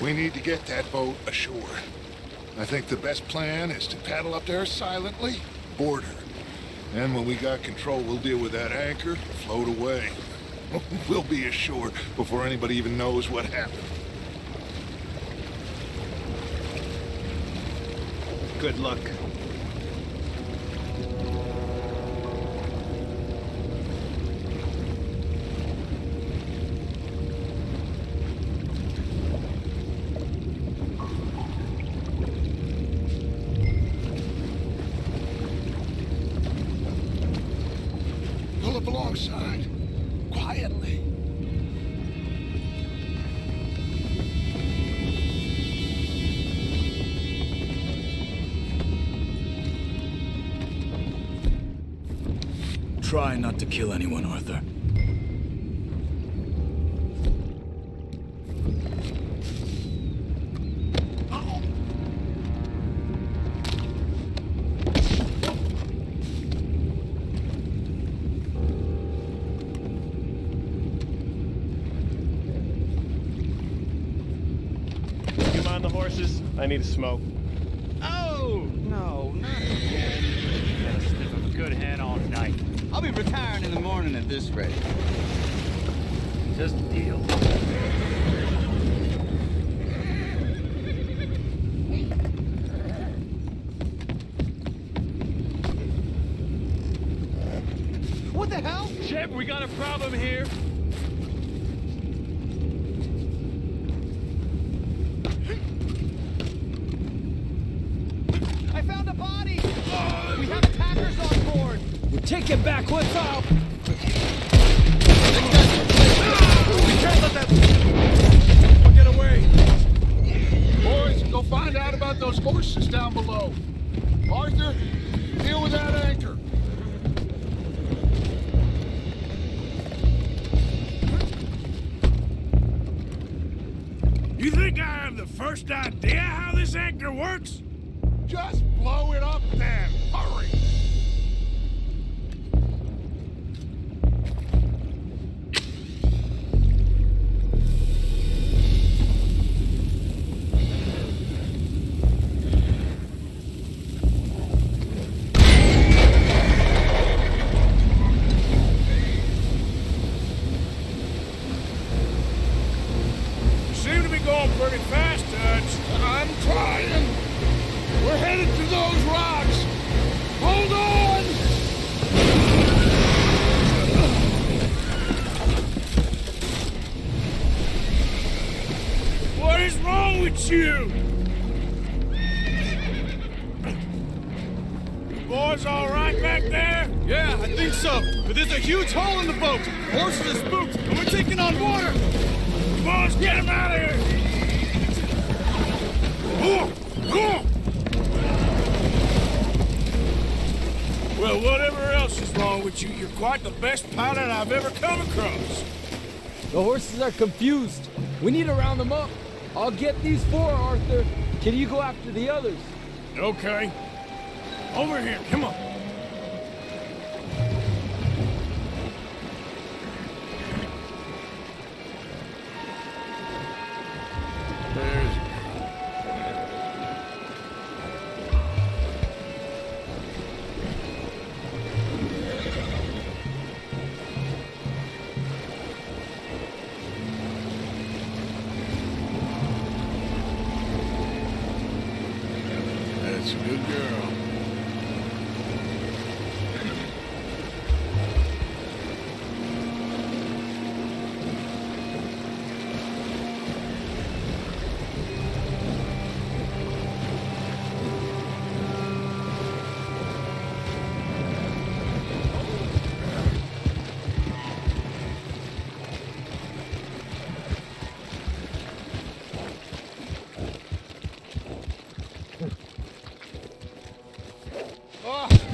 We need to get that boat ashore. I think the best plan is to paddle up there silently, board her. And when we got control, we'll deal with that anchor, float away. We'll be ashore before anybody even knows what happened.
Good luck.
Pull up alongside. Quietly.
Try not to kill anyone, Arthur.
The horses. I need a smoke.
Oh, no, not again. Got a sniff of a good hand all night. I'll be retiring in the morning at this rate. Just a deal.
What the hell?
Shep, we got a problem here.
Take it back, what's up?
We can't let that... Get away! Boys, go find out about those horses down below. Arthur, deal with that anchor.
You think I have the first idea how this anchor works?
Just blow it up then. Hurry!
Pretty fast, Dutch.
I'm trying. We're headed to those rocks. Hold on!
What is wrong with you? You boys all right back there?
Yeah, I think so. But there's a huge hole in the boat. Horses are spooked, and we're taking on water.
Boys, get him out of here! Well, whatever else is wrong with you, you're quite the best pilot I've ever come across.
The horses are confused. We need to round them up. I'll get these four, Arthur. Can you go after the others?
Okay. Over here, come on. Good girl.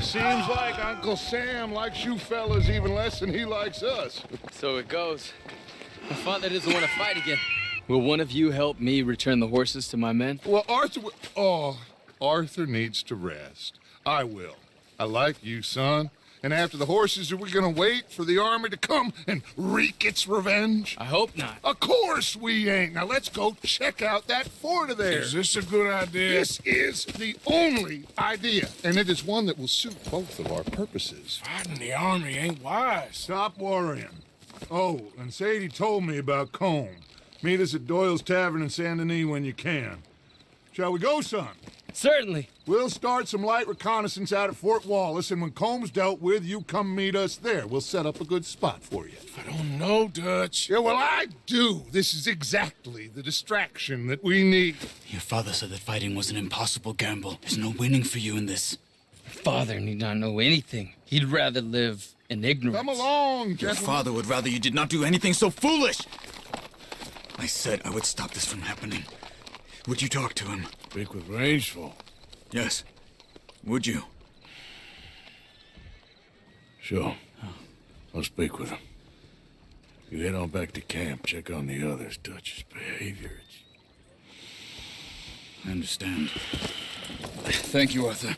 Seems like Uncle Sam likes you fellas even less than he likes us.
So it goes. My father doesn't want to fight again. Will one of you help me return the horses to my men?
Well, Arthur needs to rest. I will. I like you, son. And after the horses, are we gonna wait for the army to come and wreak its revenge?
I hope not.
Of course we ain't. Now let's go check out that fort of theirs.
Is this a good idea?
This is the only idea, and it is one that will suit both of our purposes.
Fighting the army ain't wise.
Stop worrying. Oh, and Sadie told me about Colm. Meet us at Doyle's Tavern in Saint Denis when you can. Shall we go, son?
Certainly.
We'll start some light reconnaissance out at Fort Wallace, and when Colm's dealt with, you come meet us there. We'll set up a good spot for you.
I don't know, Dutch.
Yeah, well, I do. This is exactly the distraction that we need.
Your father said that fighting was an impossible gamble. There's no winning for you in this.
Father need not know anything. He'd rather live in ignorance.
Come along,
Your
gentlemen.
father would rather you did not do anything so foolish. I said I would stop this from happening. Would you talk to him?
Speak with Rangeful.
Yes. Would you?
Sure. I'll speak with him. You head on back to camp, check on the others. Dutch's behavior.
I understand. Thank you, Arthur.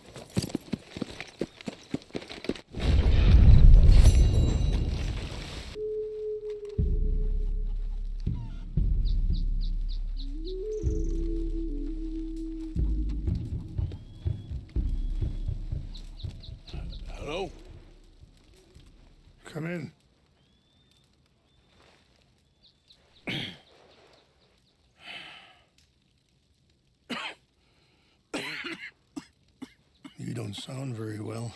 Hello?
Come in. You don't sound very well.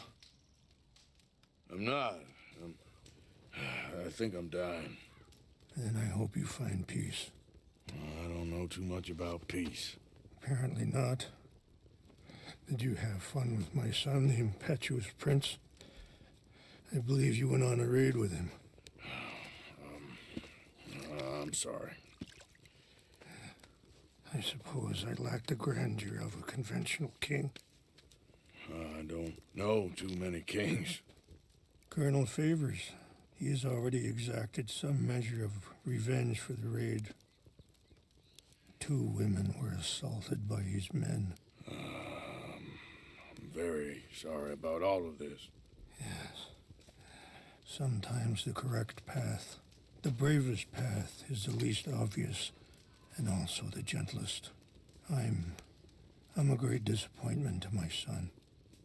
I'm not. I think I'm dying.
And I hope you find peace.
I don't know too much about peace.
Apparently not. Did you have fun with my son, the impetuous prince? I believe you went on a raid with him.
I'm sorry.
I suppose I lack the grandeur of a conventional king.
I don't know too many kings.
Colonel Favors, he has already exacted some measure of revenge for the raid. 2 women were assaulted by his men.
I'm very sorry about all of this.
Yes. Sometimes the correct path, the bravest path, is the least obvious and also the gentlest. I'm a great disappointment to my son.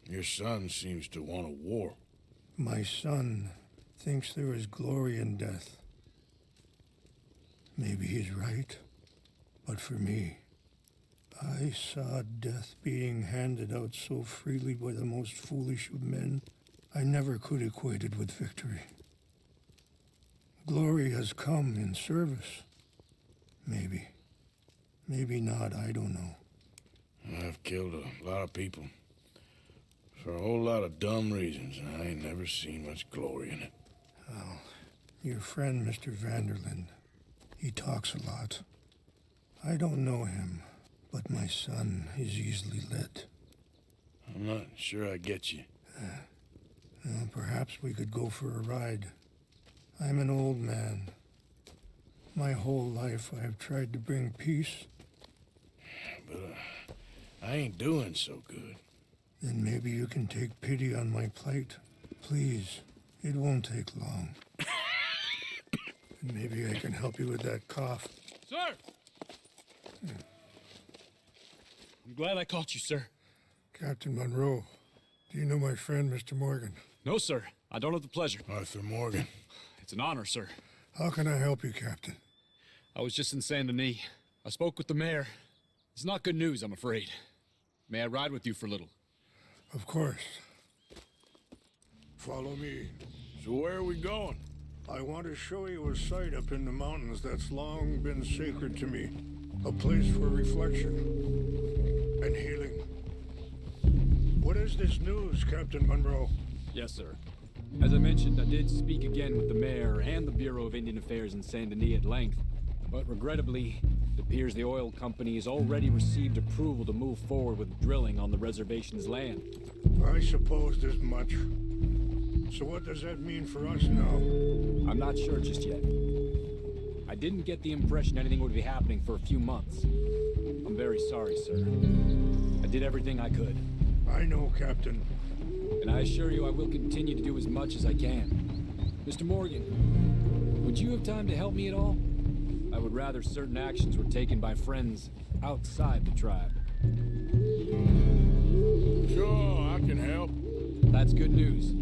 Your son seems to want a war.
My son thinks there is glory in death. Maybe he's right, but for me, I saw death being handed out so freely by the most foolish of men, I never could equate it with victory. Glory has come in service. Maybe. Maybe not, I don't know.
I've killed a lot of people. For a whole lot of dumb reasons, and I ain't never seen much glory in it.
Well, your friend, Mr. Vanderlyn, he talks a lot. I don't know him, but my son is easily led.
I'm not sure I get you.
Well, perhaps we could go for a ride. I'm an old man. My whole life I have tried to bring peace.
But I ain't doing so good.
Then maybe you can take pity on my plight. Please, it won't take long. And maybe I can help you with that cough.
Sir! I'm glad I caught you, sir.
Captain Monroe, do you know my friend, Mr. Morgan?
No, sir. I don't have the pleasure.
Arthur Morgan.
It's an honor, sir.
How can I help you, Captain?
I was just in Saint Denis. I spoke with the mayor. It's not good news, I'm afraid. May I ride with you for a little?
Of course. Follow me.
So where are we going?
I want to show you a site up in the mountains that's long been sacred to me. A place for reflection and healing. What is this news, Captain Monroe?
Yes, sir. As I mentioned, I did speak again with the mayor and the Bureau of Indian Affairs in Saint Denis at length, but regrettably, it appears the oil company has already received approval to move forward with drilling on the reservation's land.
I supposed as much. So what does that mean for us now?
I'm not sure just yet. I didn't get the impression anything would be happening for a few months. I'm very sorry, sir. I did everything I could.
I know, Captain.
And I assure you I will continue to do as much as I can. Mr. Morgan, would you have time to help me at all? I would rather certain actions were taken by friends outside the tribe.
Sure, I can help.
That's good news.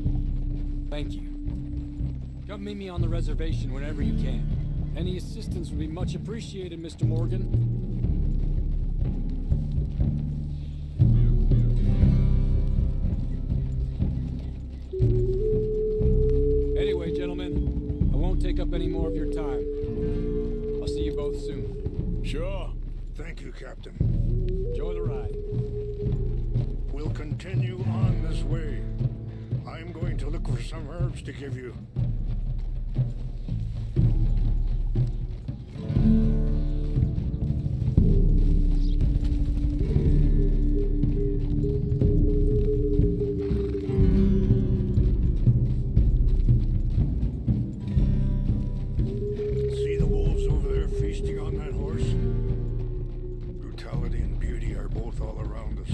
Thank you. Come meet me on the reservation whenever you can. Any assistance would be much appreciated, Mr. Morgan. Anyway, gentlemen, I won't take up any more of your time. I'll see you both soon.
Sure.
Thank you, Captain.
Enjoy the ride.
We'll continue on this way. I'm going to look for some herbs to give you. See the wolves over there feasting on that horse? Brutality and beauty are both all around us.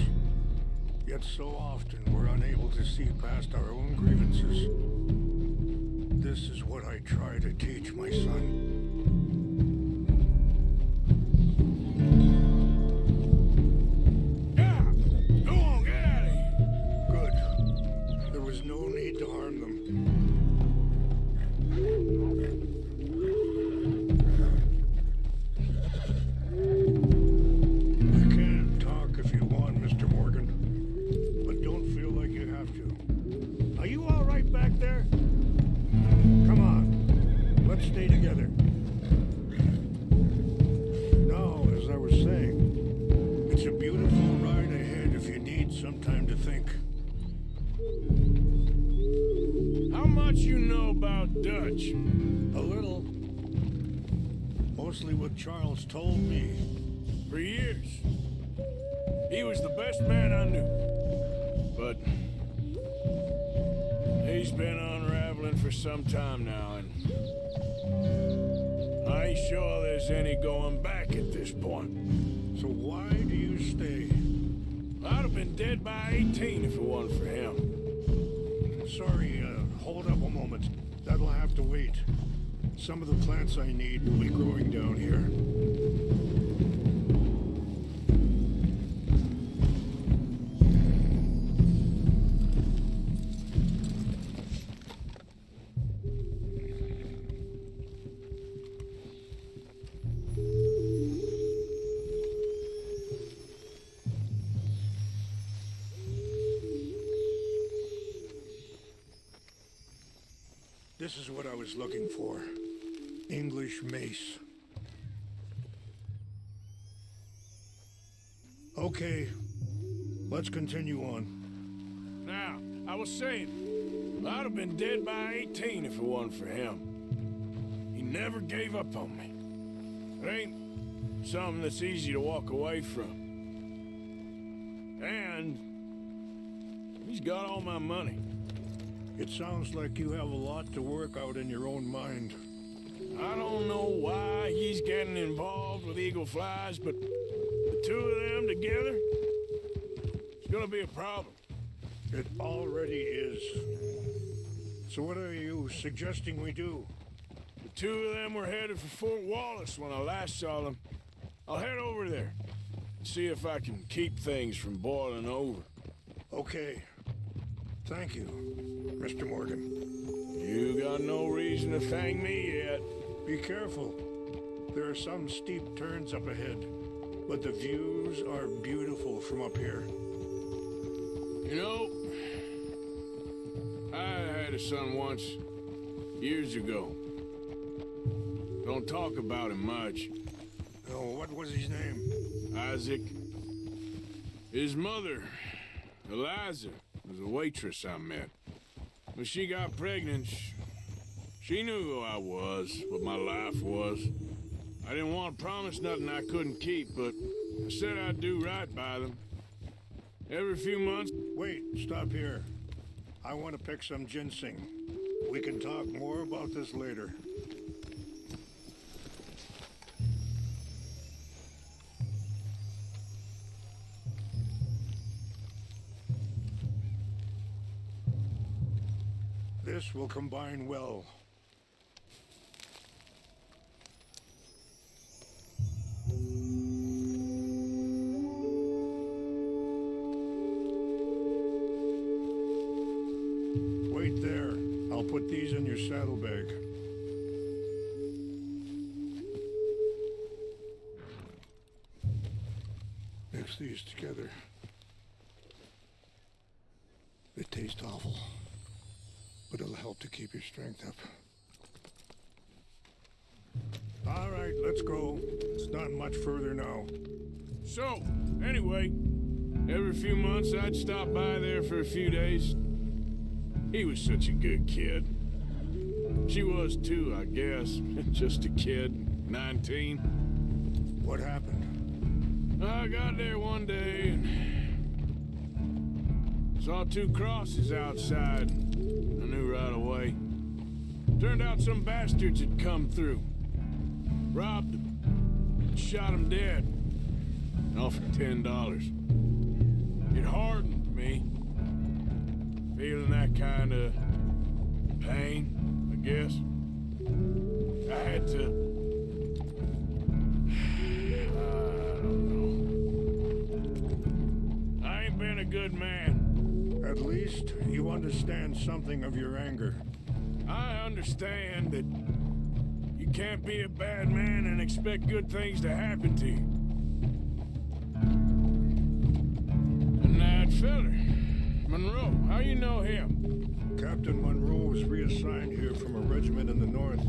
Yet so often we're unable to see past our own grievances. This is what I try to teach my son.
Yeah! Go on, get out of here!
Good. There was no need to harm them. You can talk if you want, Mr. Morgan. But don't feel like you have to. Are you all right back there? Come on. Let's stay together. Now, as I was saying, it's a beautiful ride ahead if you need some time to think.
How much you know about Dutch?
A little. Mostly what Charles told me.
For years. He was the best man I knew. But he's been unraveling for some time now, and I ain't sure there's any going back at this point.
So why do you stay?
I'd have been dead by 18 if it wasn't for him.
Sorry, hold up a moment. That'll have to wait. Some of the plants I need will be growing down here. This is what I was looking for. English mace. Okay, let's continue on.
Now, I was saying, I'd have been dead by 18 if it wasn't for him. He never gave up on me. It ain't something that's easy to walk away from. And he's got all my money.
It sounds like you have a lot to work out in your own mind.
I don't know why he's getting involved with eagle flies, but the two of them together, it's gonna be a problem.
It already is. So what are you suggesting we do?
The two of them were headed for Fort Wallace when I last saw them. I'll head over there and see if I can keep things from boiling over.
Okay. Thank you, Mr. Morgan.
You got no reason to thank me yet.
Be careful. There are some steep turns up ahead, but the views are beautiful from up here.
You know, I had a son once, years ago. Don't talk about him much.
Oh, what was his name?
Isaac. His mother, Eliza, was a waitress I met. When she got pregnant, she knew who I was, what my life was. I didn't want to promise nothing I couldn't keep, but I said I'd do right by them. Every few months...
Wait, stop here. I want to pick some ginseng. We can talk more about this later. This will combine well. Wait there. I'll put these in your saddlebag. Mix these together. They taste awful, but it'll help to keep your strength up. All right, let's go. It's not much further now.
So, anyway, every few months I'd stop by there for a few days. He was such a good kid. She was too, I guess. Just a kid, 19.
What happened?
I got there one day and saw two crosses outside. I knew right away. Turned out some bastards had come through. Robbed them. Shot them dead. And offered $10. It hardened me. Feeling that kind of pain, I guess. I had to... I don't know. I ain't been a good man.
At least you understand something of your anger.
I understand that you can't be a bad man and expect good things to happen to you. And that feller, Monroe, how you know him?
Captain Monroe was reassigned here from a regiment in the north.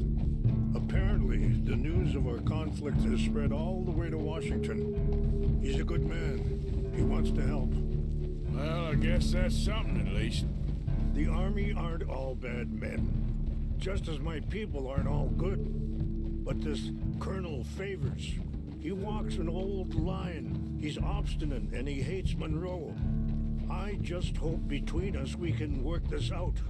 Apparently, the news of our conflict has spread all the way to Washington. He's a good man. He wants to help.
Well, I guess that's something at least.
The Army aren't all bad men. Just as my people aren't all good. But this Colonel Favors, he walks an old line. He's obstinate and he hates Monroe. I just hope between us we can work this out.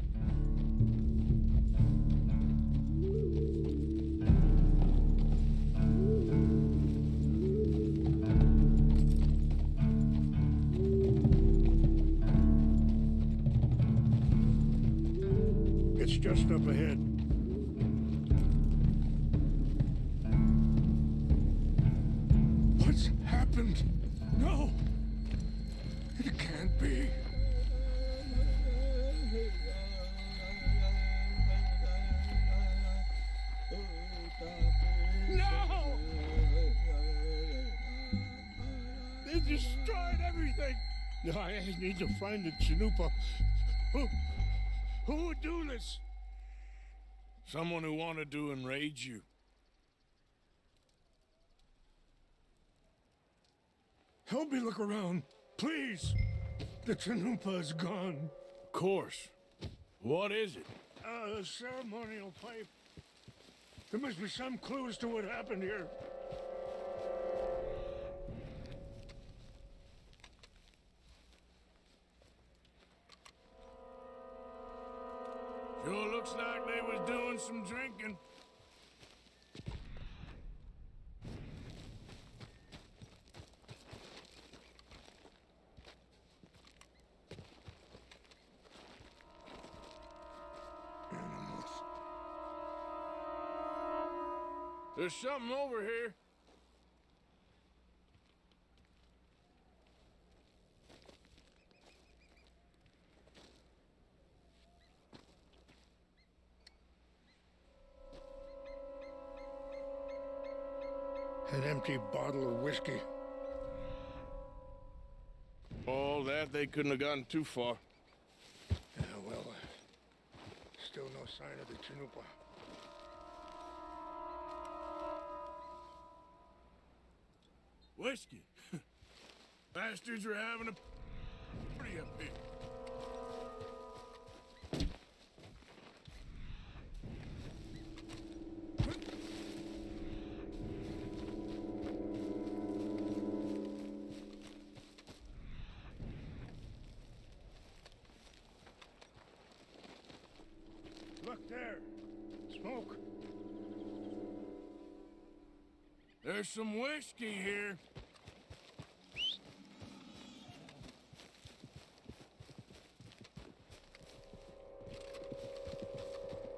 It's just up ahead.
What's happened? No! It can't be. No! They destroyed everything!
I need to find the Chanupa. Who would do this?
Someone who wanted to enrage you.
Help me look around, please. The Chanupa is gone.
Of course. What is it?
A ceremonial pipe. There must be some clues to what happened here.
Sure looks like they was doing some drinking. There's something over here.
An empty bottle of whiskey.
Oh, that's that, they couldn't have gotten too far.
Yeah, well, still no sign of the Chanupa.
Whiskey. Bastards are having a party up here.
Look there. Smoke.
There's some whiskey here.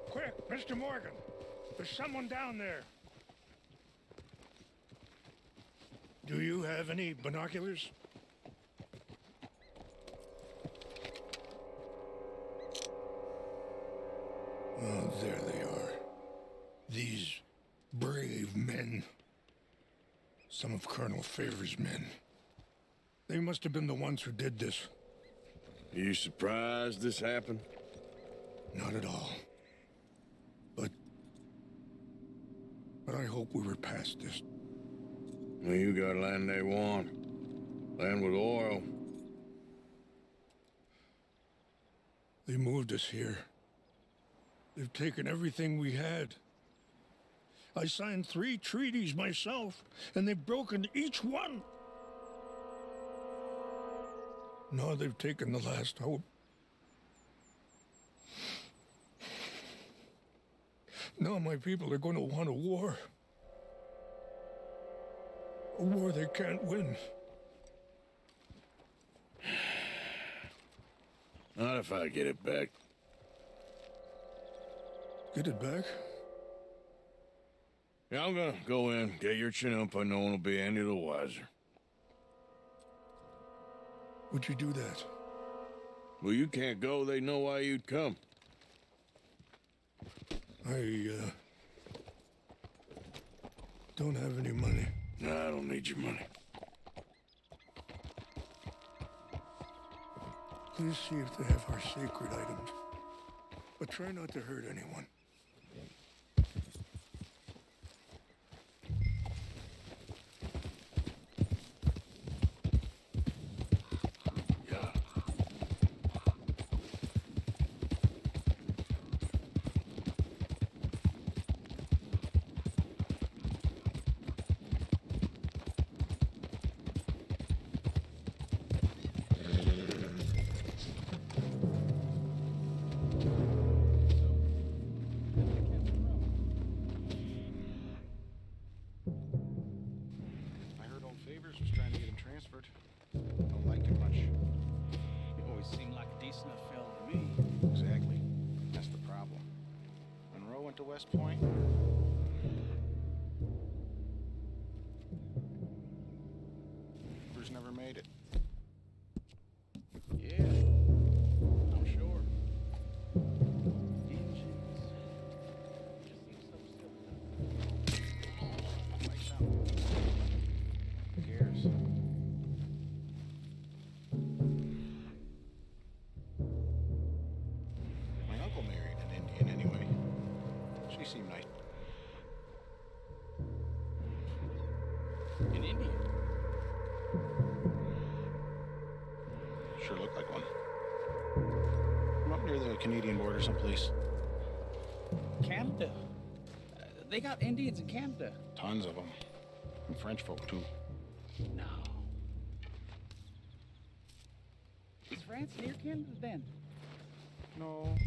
Quick, Mr. Morgan. There's someone down there. Do you have any binoculars? Oh, there they are. These brave men. Some of Colonel Favor's men. They must have been the ones who did this.
Are you surprised this happened?
Not at all. But I hope we were past this.
Well, you got land they want. Land with oil.
They moved us here. They've taken everything we had. I signed 3 treaties myself, and they've broken each one. Now they've taken the last hope. Now my people are going to want a war. A war they can't win.
Not if I get it back.
Get it back?
Yeah, I'm gonna go in, get your Chinoopa, no one will be any the wiser.
Would you do that?
Well, you can't go, they know why you'd come.
I, don't have any money.
No, I don't need your money.
Please see if they have our sacred items. But try not to hurt anyone.
Don't like it much. You always seem like a decent enough fellow to me. Exactly. That's the problem. Monroe went to West Point. Bruce never made it. Yeah, I'm sure. Engines. Just seems so silly. Lights out. Who cares? My uncle married an Indian anyway. She seemed nice. An Indian? Sure looked like one. I'm up near the Canadian border someplace.
Canada. They got Indians in Canada.
Tons of them. And French folk, too.
No. Is France near Canada then?
No.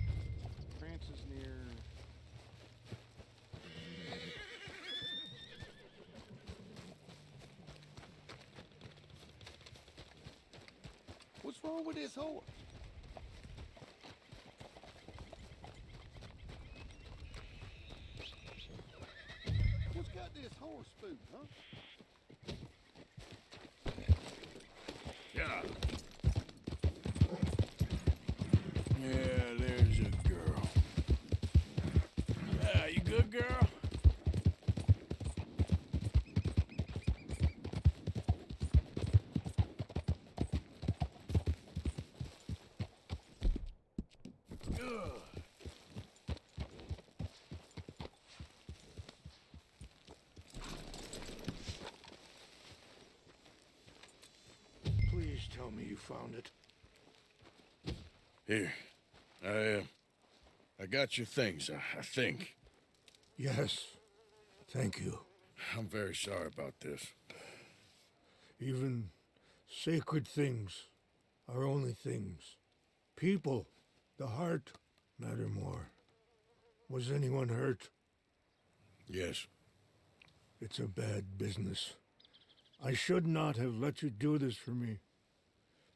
France is near...
What's wrong with this horse? What's got this horse spooked, huh?
Yeah. Yeah, there's a girl. Yeah, you good, girl?
Please tell me you found it.
Here. I got your things, I think.
Yes. Thank you.
I'm very sorry about this.
Even sacred things are only things. People, the heart, matter more. Was anyone hurt?
Yes.
It's a bad business. I should not have let you do this for me.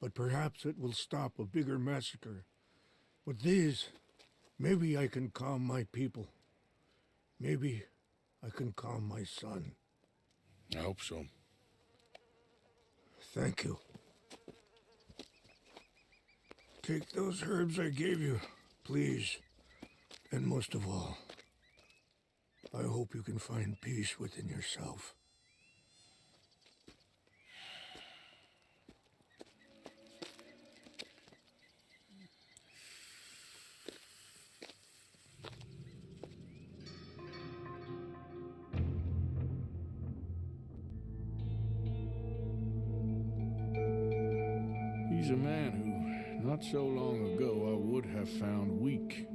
But perhaps it will stop a bigger massacre. With these, maybe I can calm my people. Maybe I can calm my son.
I hope so.
Thank you. Take those herbs I gave you, please. And most of all, I hope you can find peace within yourself.
He's a man who, not so long ago, I would have found weak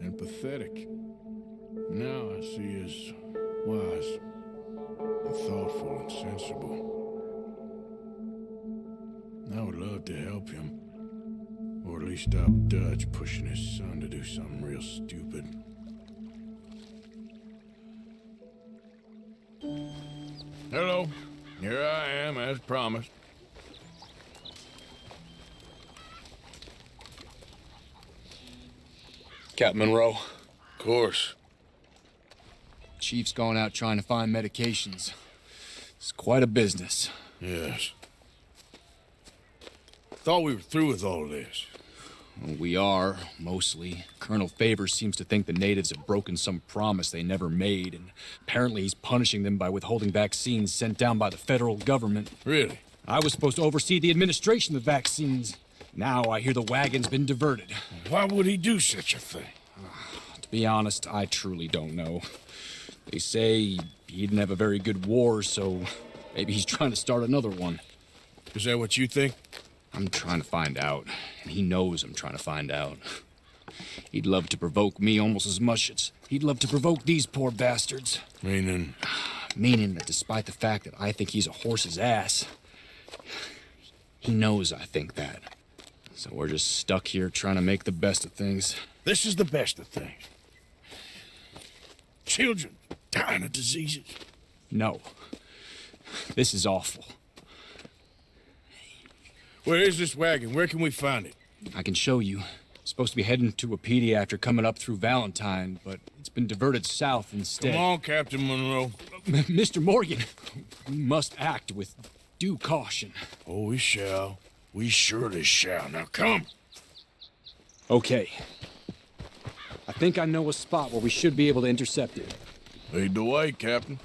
and pathetic. Now I see as wise and thoughtful and sensible. I would love to help him, or at least stop Dutch pushing his son to do something real stupid. Hello, here I am as promised.
Captain Monroe.
Of course.
Chief's gone out trying to find medications. It's quite a business.
Yes. Thought we were through with all of this.
Well, we are, mostly. Colonel Favors seems to think the natives have broken some promise they never made, and apparently he's punishing them by withholding vaccines sent down by the federal government.
Really?
I was supposed to oversee the administration of the vaccines. Now I hear the wagon's been diverted.
Why would he do such a thing?
To be honest, I truly don't know. They say he didn't have a very good war, so maybe he's trying to start another one.
Is that what you think?
I'm trying to find out, and he knows I'm trying to find out. He'd love to provoke me almost as much as he'd love to provoke these poor bastards.
Meaning?
Meaning that despite the fact that I think he's a horse's ass, he knows I think that. So we're just stuck here trying to make the best of things.
This is the best of things. Children dying of diseases.
No. This is awful.
Where is this wagon? Where can we find it?
I can show you. It's supposed to be heading to Apedi after coming up through Valentine, but it's been diverted south instead.
Come on, Captain Monroe.
Mr. Morgan, we must act with due caution.
Oh, we shall. We surely shall. Now come.
Okay. I think I know a spot where we should be able to intercept it.
Lead the way, Captain.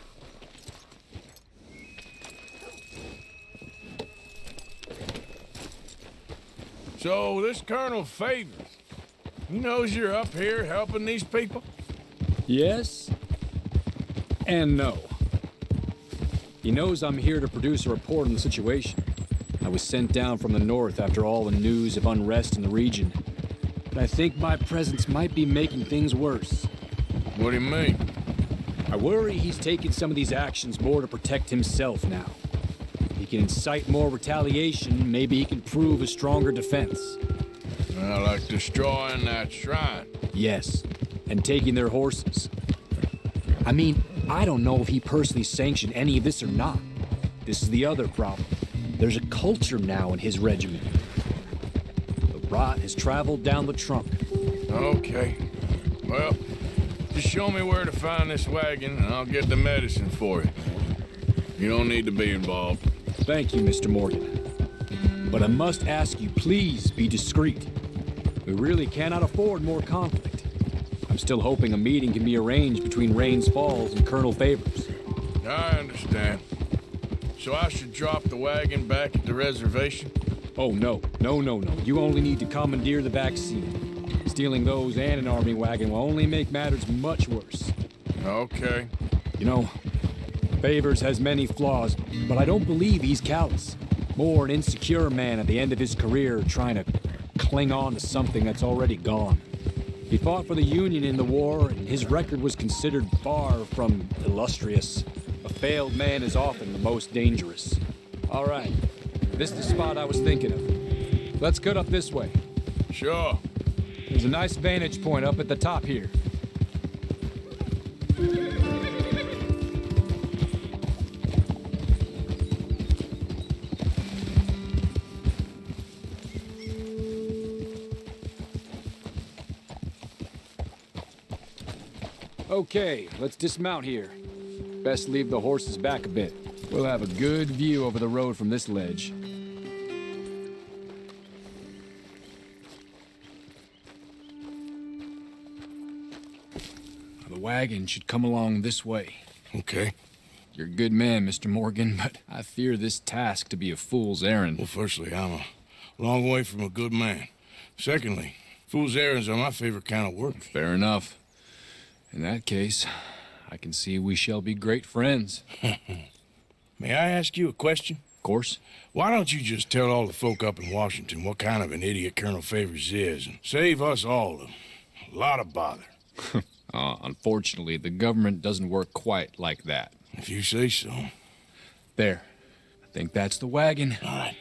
So, this Colonel Favors, he knows you're up here helping these people?
Yes and no. He knows I'm here to produce a report on the situation. I was sent down from the north after all the news of unrest in the region. But I think my presence might be making things worse.
What do you mean?
I worry he's taking some of these actions more to protect himself now. He can incite more retaliation, maybe he can prove a stronger defense.
Like destroying that shrine.
Yes, and taking their horses. I mean, I don't know if he personally sanctioned any of this or not. This is the other problem. There's a culture now in his regiment. The rot has traveled down the trunk.
Okay. Well, just show me where to find this wagon, and I'll get the medicine for you. You don't need to be involved.
Thank you, Mr. Morgan. But I must ask you, please be discreet. We really cannot afford more conflict. I'm still hoping a meeting can be arranged between Rains Falls and Colonel Favors.
I understand. So I should drop the wagon back at the reservation?
Oh, no. No. You only need to commandeer the vaccine. Stealing those and an army wagon will only make matters much worse.
Okay.
You know, Favors has many flaws, but I don't believe he's callous. More an insecure man at the end of his career trying to cling on to something that's already gone. He fought for the Union in the war, and his record was considered far from illustrious. A failed man is often the most dangerous. All right, this is the spot I was thinking of. Let's cut up this way.
Sure.
There's a nice vantage point up at the top here. Okay, let's dismount here. Best leave the horses back a bit. We'll have a good view over the road from this ledge. The wagon should come along this way.
Okay.
You're a good man, Mr. Morgan, but I fear this task to be a fool's errand.
Well, firstly, I'm a long way from a good man. Secondly, fool's errands are my favorite kind of work.
Fair enough. In that case, I can see we shall be great friends.
May I ask you a question?
Of course.
Why don't you just tell all the folk up in Washington what kind of an idiot Colonel Favors is and save us all a lot of bother?
Unfortunately, the government doesn't work quite like that.
If you say so.
There. I think that's the wagon.
All right.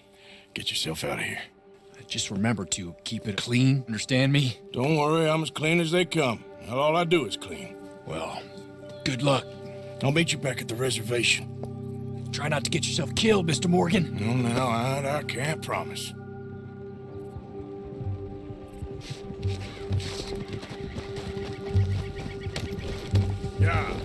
Get yourself out of here.
Just remember to keep it clean, understand me?
Don't worry, I'm as clean as they come. Now all I do is clean.
Well, good luck.
I'll meet you back at the reservation.
Try not to get yourself killed, Mr. Morgan.
No, I can't promise. Yeah.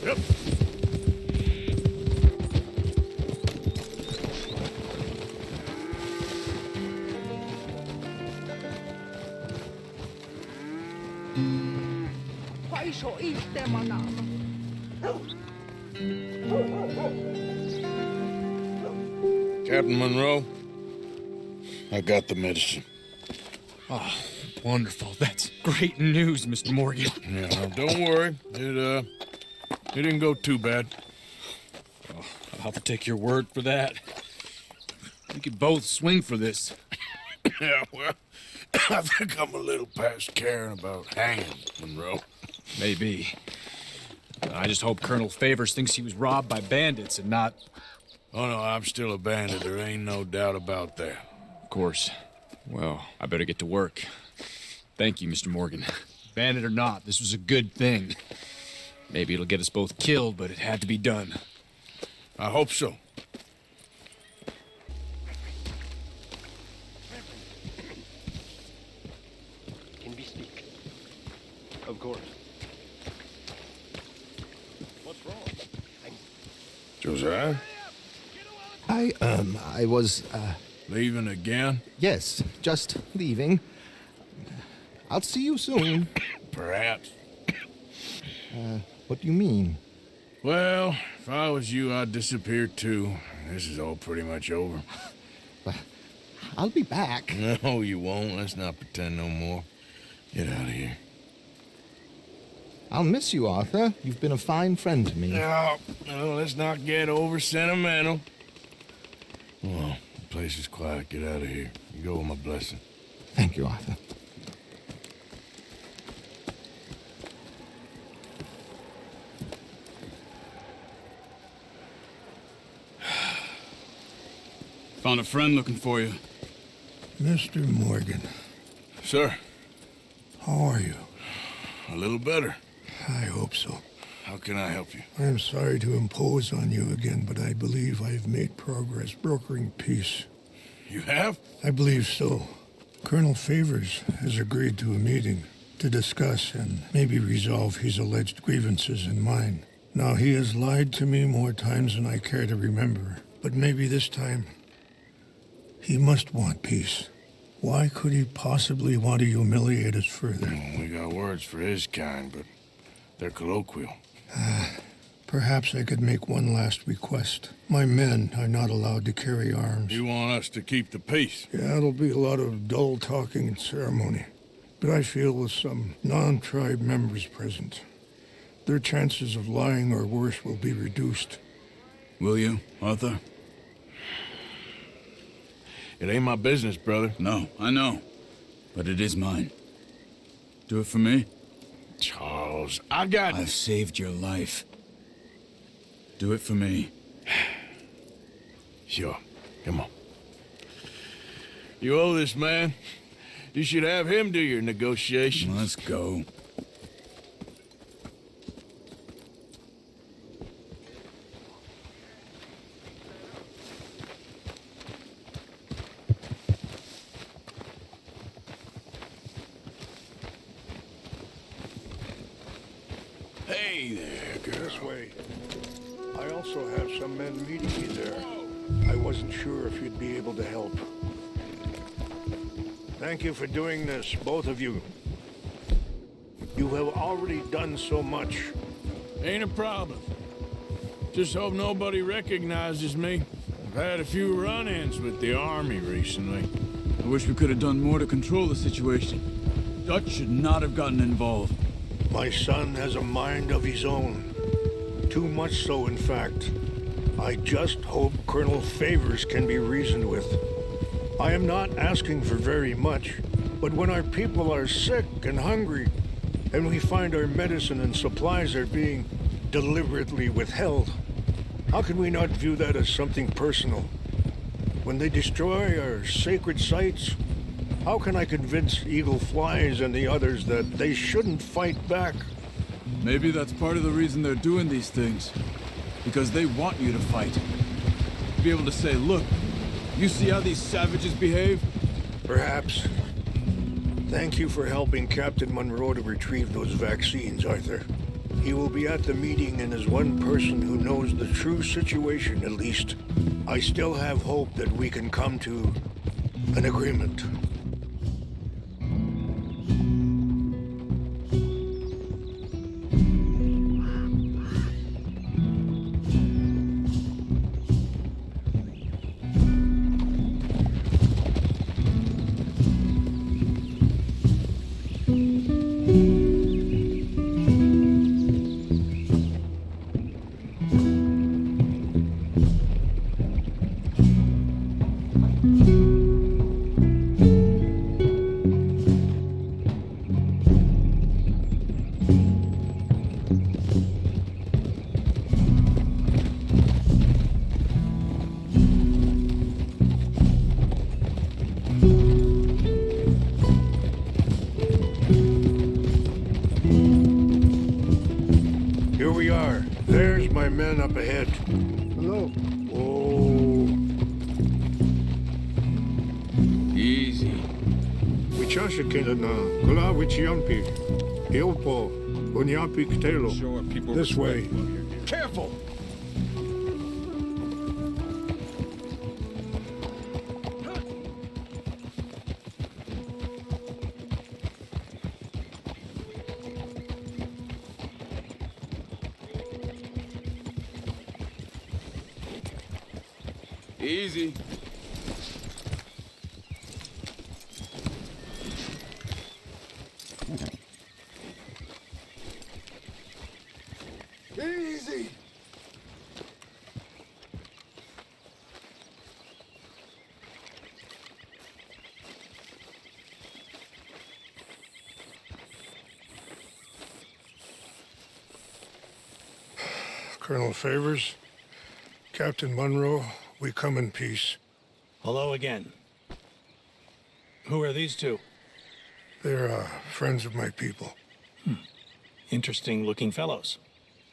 Yep. Captain Monroe, I got the medicine.
Oh, wonderful. That's great news, Mr. Morgan.
Yeah, well, don't worry. It didn't go too bad.
Oh, I'll have to take your word for that. We could both swing for this.
Yeah, well, I think I'm a little past caring about hanging, Monroe.
Maybe. I just hope Colonel Favors thinks he was robbed by bandits and not...
Oh, no, I'm still a bandit. There ain't no doubt about that.
Of course. Well, I better get to work. Thank you, Mr. Morgan. Bandit or not, this was a good thing. Maybe it'll get us both killed, but it had to be done.
I hope so.
Can we speak? Of course. What's wrong?
Josiah?
I was,
Leaving again?
Yes, just leaving. I'll see you soon.
Perhaps.
What do you mean?
Well, if I was you, I'd disappear too. This is all pretty much over.
I'll be back.
No, you won't. Let's not pretend no more. Get out of here.
I'll miss you, Arthur. You've been a fine friend to me.
No, let's not get over sentimental. Well, the place is quiet. Get out of here. You go with my blessing.
Thank you, Arthur.
Found a friend looking for you.
Mr. Morgan.
Sir.
How are you?
A little better.
I hope so.
How can I help you?
I am sorry to impose on you again, but I believe I have made progress brokering peace.
You have?
I believe so. Colonel Favors has agreed to a meeting to discuss and maybe resolve his alleged grievances and mine. Now, he has lied to me more times than I care to remember, but maybe this time he must want peace. Why could he possibly want to humiliate us further?
We got words for his kind, but they're colloquial.
Perhaps I could make one last request. My men are not allowed to carry arms.
You want us to keep the peace?
Yeah, it'll be a lot of dull talking and ceremony. But I feel with some non-tribe members present, their chances of lying or worse will be reduced.
Will you, Arthur?
It ain't my business, brother.
No, I know. But it is mine. Do it for me?
Charles,
I've saved your life. Do it for me.
Sure. Come on. You owe this man. You should have him do your negotiations.
Let's go.
Hey there, girl.
This way. I also have some men meeting me there. I wasn't sure if you'd be able to help. Thank you for doing this, both of you. You have already done so much.
Ain't a problem. Just hope nobody recognizes me. I've had a few run-ins with the army recently.
I wish we could have done more to control the situation. Dutch should not have gotten involved.
My son has a mind of his own. Too much so, in fact. I just hope Colonel Favors can be reasoned with. I am not asking for very much, but when our people are sick and hungry, and we find our medicine and supplies are being deliberately withheld, how can we not view that as something personal? When they destroy our sacred sites, how can I convince Eagle Flies and the others that they shouldn't fight back?
Maybe that's part of the reason they're doing these things. Because they want you to fight. To be able to say, look, you see how these savages behave?
Perhaps. Thank you for helping Captain Monroe to retrieve those vaccines, Arthur. He will be at the meeting and is one person who knows the true situation, at least. I still have hope that we can come to an agreement. Here we are. There's my men up ahead. Hello. Oh.
Easy.
This way.
Careful!
Easy.
Easy. Colonel Favors, Captain Monroe, we come in peace.
Hello again. Who are these two?
They're friends of my people.
Interesting looking fellows.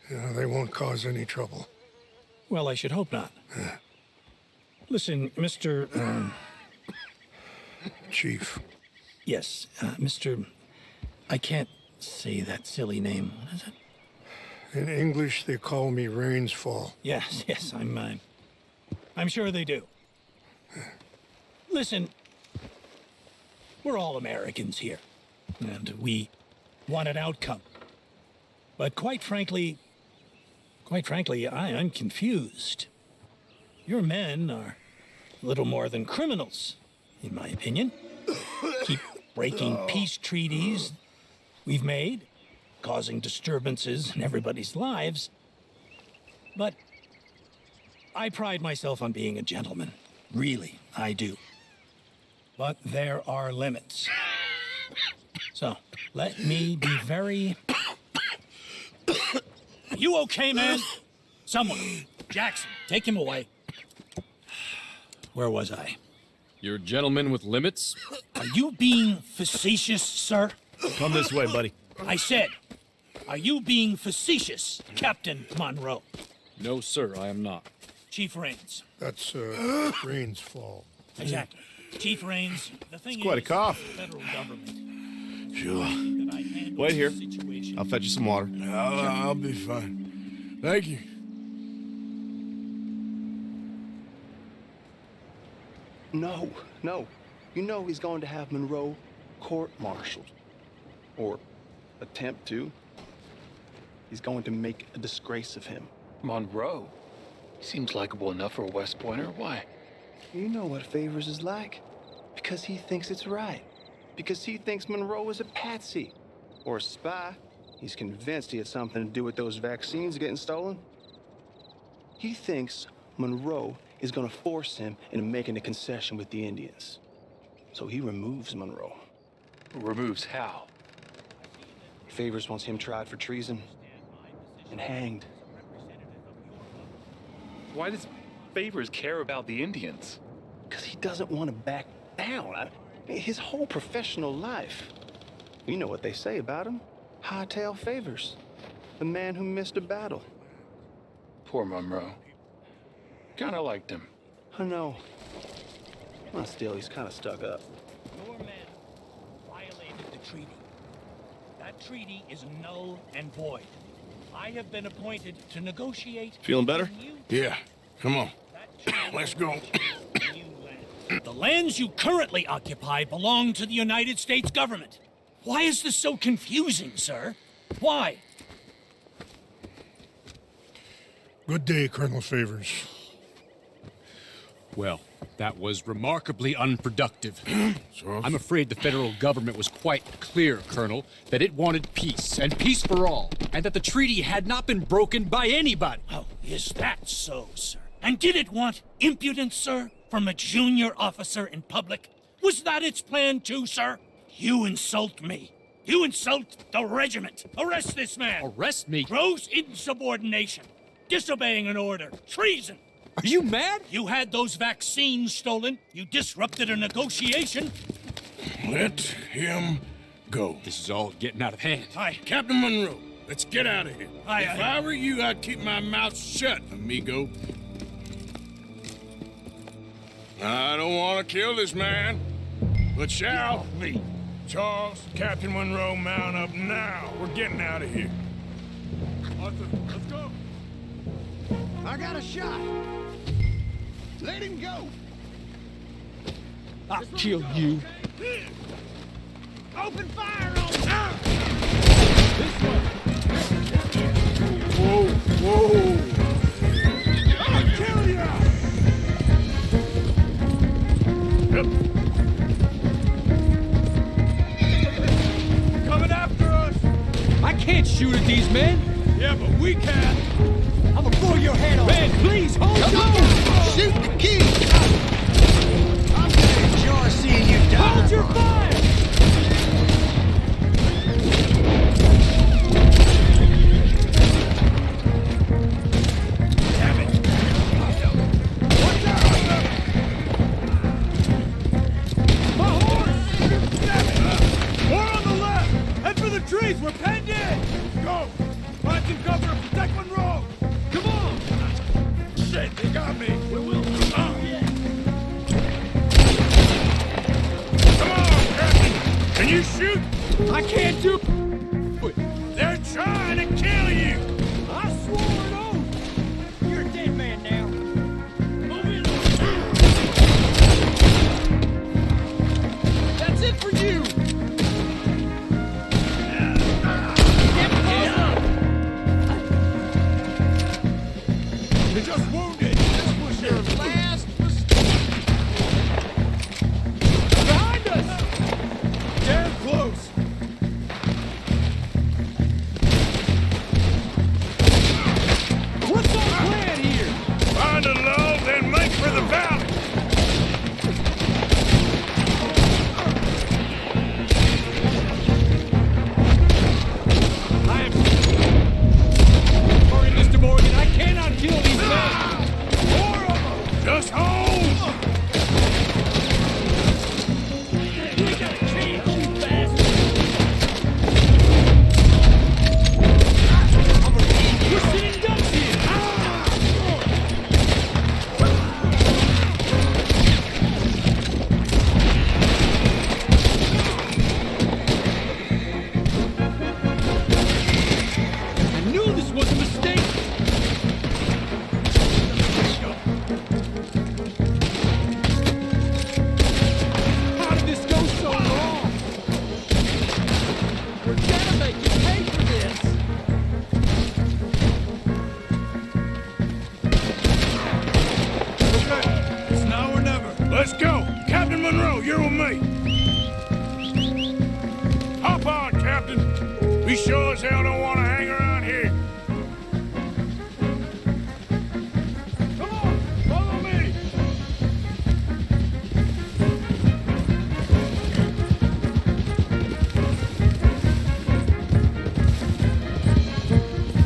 Yeah, they won't cause any trouble.
Well, I should hope not. Listen, Mr.
Chief.
Yes, Mr. I can't say that silly name. What is it?
In English, they call me Rainsfall.
Yes, I'm sure they do. Listen, we're all Americans here, and we want an outcome. But quite frankly, I'm confused. Your men are little more than criminals, in my opinion. Keep breaking peace treaties we've made, causing disturbances in everybody's lives. But I pride myself on being a gentleman. Really, I do. But there are limits. So, let me be very... You okay, man? Someone. Jackson, take him away. Where was I?
You're a gentleman with limits?
Are you being facetious, sir?
Come this way, buddy.
I said, are you being facetious, Captain Monroe?
No, sir, I am not.
Chief Rains.
That's Rainsfall.
Exactly. Chief Rains, the thing
It's quite a
is,
cough.
the federal government.
Sure. Wait here. I'll fetch you some water.
I'll be fine. Thank you.
No. You know he's going to have Monroe court-martialed. Or attempt to. He's going to make a disgrace of him.
Monroe? Seems likable enough for a West Pointer. Why?
You know what Favors is like. Because he thinks it's right. Because he thinks Monroe is a patsy. Or a spy. He's convinced he had something to do with those vaccines getting stolen. He thinks Monroe is gonna force him into making a concession with the Indians. So he removes Monroe.
Removes how?
Favors wants him tried for treason and hanged.
Why does Favors care about the Indians?
Because he doesn't want to back down. His whole professional life. You know what they say about him. Hightail Favors. The man who missed a battle.
Poor Monroe. Kinda liked him.
I know. Well, still, he's kind of stuck up.
Your men violated the treaty. That treaty is null and void. I have been appointed to negotiate...
Feeling better?
Yeah, come on. Let's go.
The lands you currently occupy belong to the United States government. Why is this so confusing, sir? Why?
Good day, Colonel Favors.
Well, that was remarkably unproductive. I'm afraid the federal government was quite clear, Colonel, that it wanted peace, and peace for all, and that the treaty had not been broken by anybody.
Oh, is that so, sir? And did it want impudence, sir, from a junior officer in public? Was that its plan too, sir? You insult me. You insult the regiment. Arrest this man.
Arrest me?
Gross insubordination. Disobeying an order. Treason.
Are you mad?
You had those vaccines stolen. You disrupted a negotiation.
Let him go.
This is all getting out of hand.
Aye.
Captain Monroe, let's get out of here.
Aye,
if I were you, I'd keep my mouth shut, amigo. I don't want to kill this man, but shall me. Charles, Captain Monroe, mount up now. We're getting out of here.
Arthur, let's go. I got a shot. Let him go.
I'll kill you.
Open fire on him.
Whoa, whoa.
I'll kill you.
Coming after us. I can't shoot at these men.
Yeah, but we can.
I'm gonna blow your head off. Man, please hold on.
Shoot the key. I'm gonna enjoy seeing you die.
Hold your fire.
Damn it. Watch out.
Can you shoot?
I can't do it.
They're trying to kill you!
I swore an oath. You're a dead man now. Move in. That's it for you.
You're just wounded. This was your last mistake.
Behind us.
Damn close.
What's our plan here?
Find a lull, then make for the valley.
Morgan, Mr. Morgan, I cannot kill these men.
More of them. Just hold.
We got a chance, you bastard. We're sitting ducks here. I knew this was a mistake. How did this go so wrong? We're gonna make you pay for this.
Okay, it's now or never. Let's go. Captain Monroe, you're with me. Hop on, Captain. We sure as hell don't want to hang around here. Come on, follow me.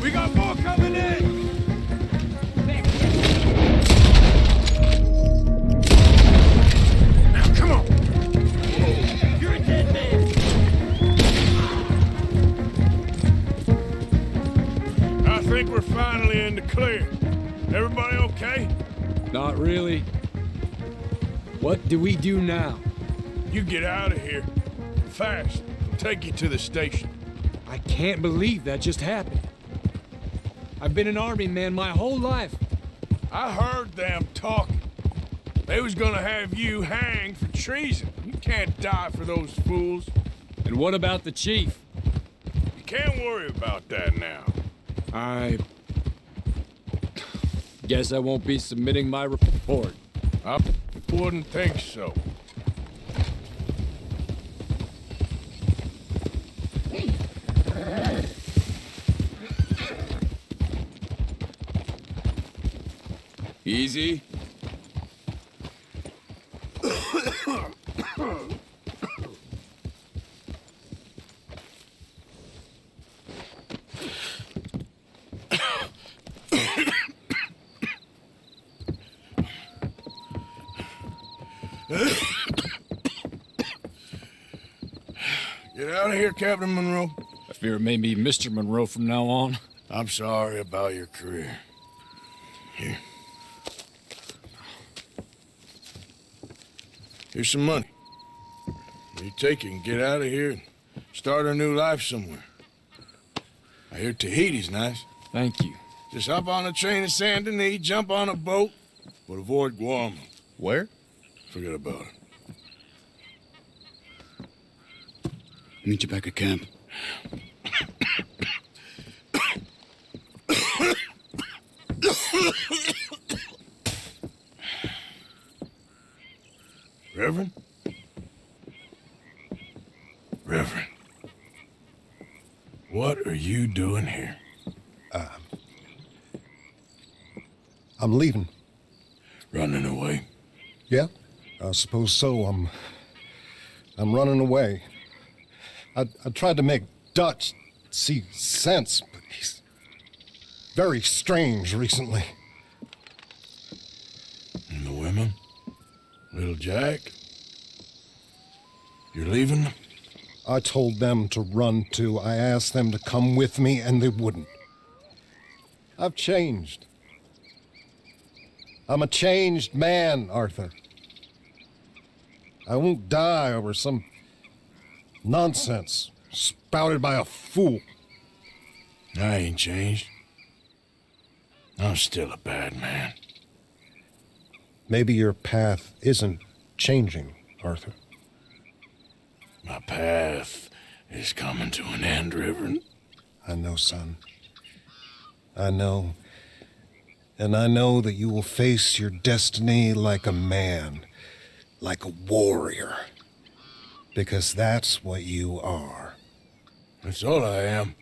We got more coming in. Now, come on.
You're a dead man.
I think we're finally in the clear. Everybody okay?
Not really. What do we do now?
You get out of here. Fast. I'll take you to the station.
I can't believe that just happened. I've been an army man my whole life.
I heard them talking. They was gonna have you hanged for treason. You can't die for those fools.
And what about the chief?
You can't worry about that now.
I guess I won't be submitting my report.
I wouldn't think so.
Easy.
Get out of here, Captain Monroe.
I fear it may be Mr. Monroe from now on.
I'm sorry about your career. Here. Here's some money. You take it and get out of here and start a new life somewhere. I hear Tahiti's nice.
Thank you.
Just hop on a train to Saint Denis, jump on a boat, but avoid Guam.
Where?
Forget about it.
Meet you back at camp.
Reverend? Reverend. What are you doing here?
I'm leaving.
Running away?
Yeah, I suppose so. I'm running away. I tried to make Dutch see sense, but he's very strange recently.
And the women? Little Jack? You're leaving them?
I told them to run too. I asked them to come with me, and they wouldn't. I've changed. I'm a changed man, Arthur. I won't die over some Nonsense. Spouted by a fool.
I ain't changed. I'm still a bad man.
Maybe your path isn't changing, Arthur.
My path is coming to an end, Reverend.
I know, son. I know. And I know that you will face your destiny like a man, like a warrior. Because that's what you are.
That's all I am.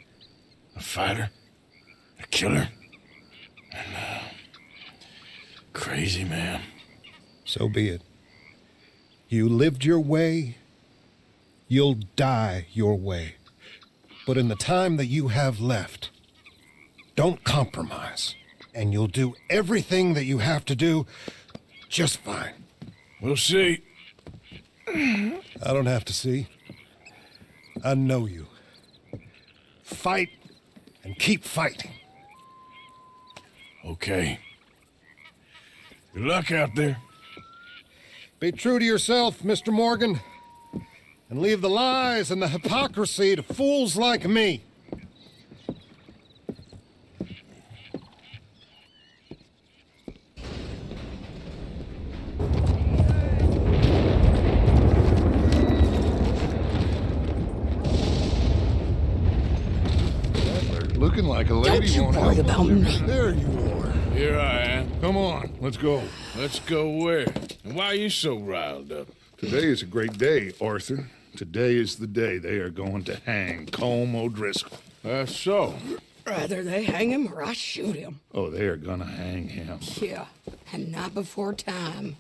A fighter, a killer, and a crazy man.
So be it. You lived your way, you'll die your way. But in the time that you have left, don't compromise, and you'll do everything that you have to do just fine.
We'll see.
I don't have to see. I know you. Fight and keep fighting.
Okay. Good luck out there.
Be true to yourself, Mr. Morgan, and leave the lies and the hypocrisy to fools like me.
Looking like a lady.
Don't you
won't
worry
help
about
us.
me.
There you are.
Here I am.
Come on, let's go.
Let's go where? And why are you so riled up?
Today is a great day, Arthur. Today is the day they are going to hang Colm O'Driscoll.
That's so.
Rather they hang him or I shoot him.
Oh, they are gonna hang him.
Yeah, and not before time.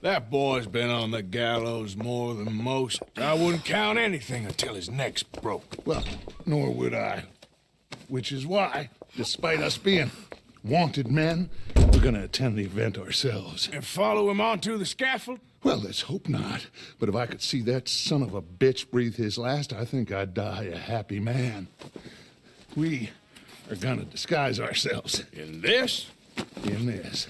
That boy's been on the gallows more than most. I wouldn't count anything until his neck's broke.
Well, nor would I. Which is why, despite us being wanted men, we're gonna attend the event ourselves.
And follow him onto the scaffold?
Well, let's hope not. But if I could see that son of a bitch breathe his last, I think I'd die a happy man. We are gonna disguise ourselves.
In this?
In this.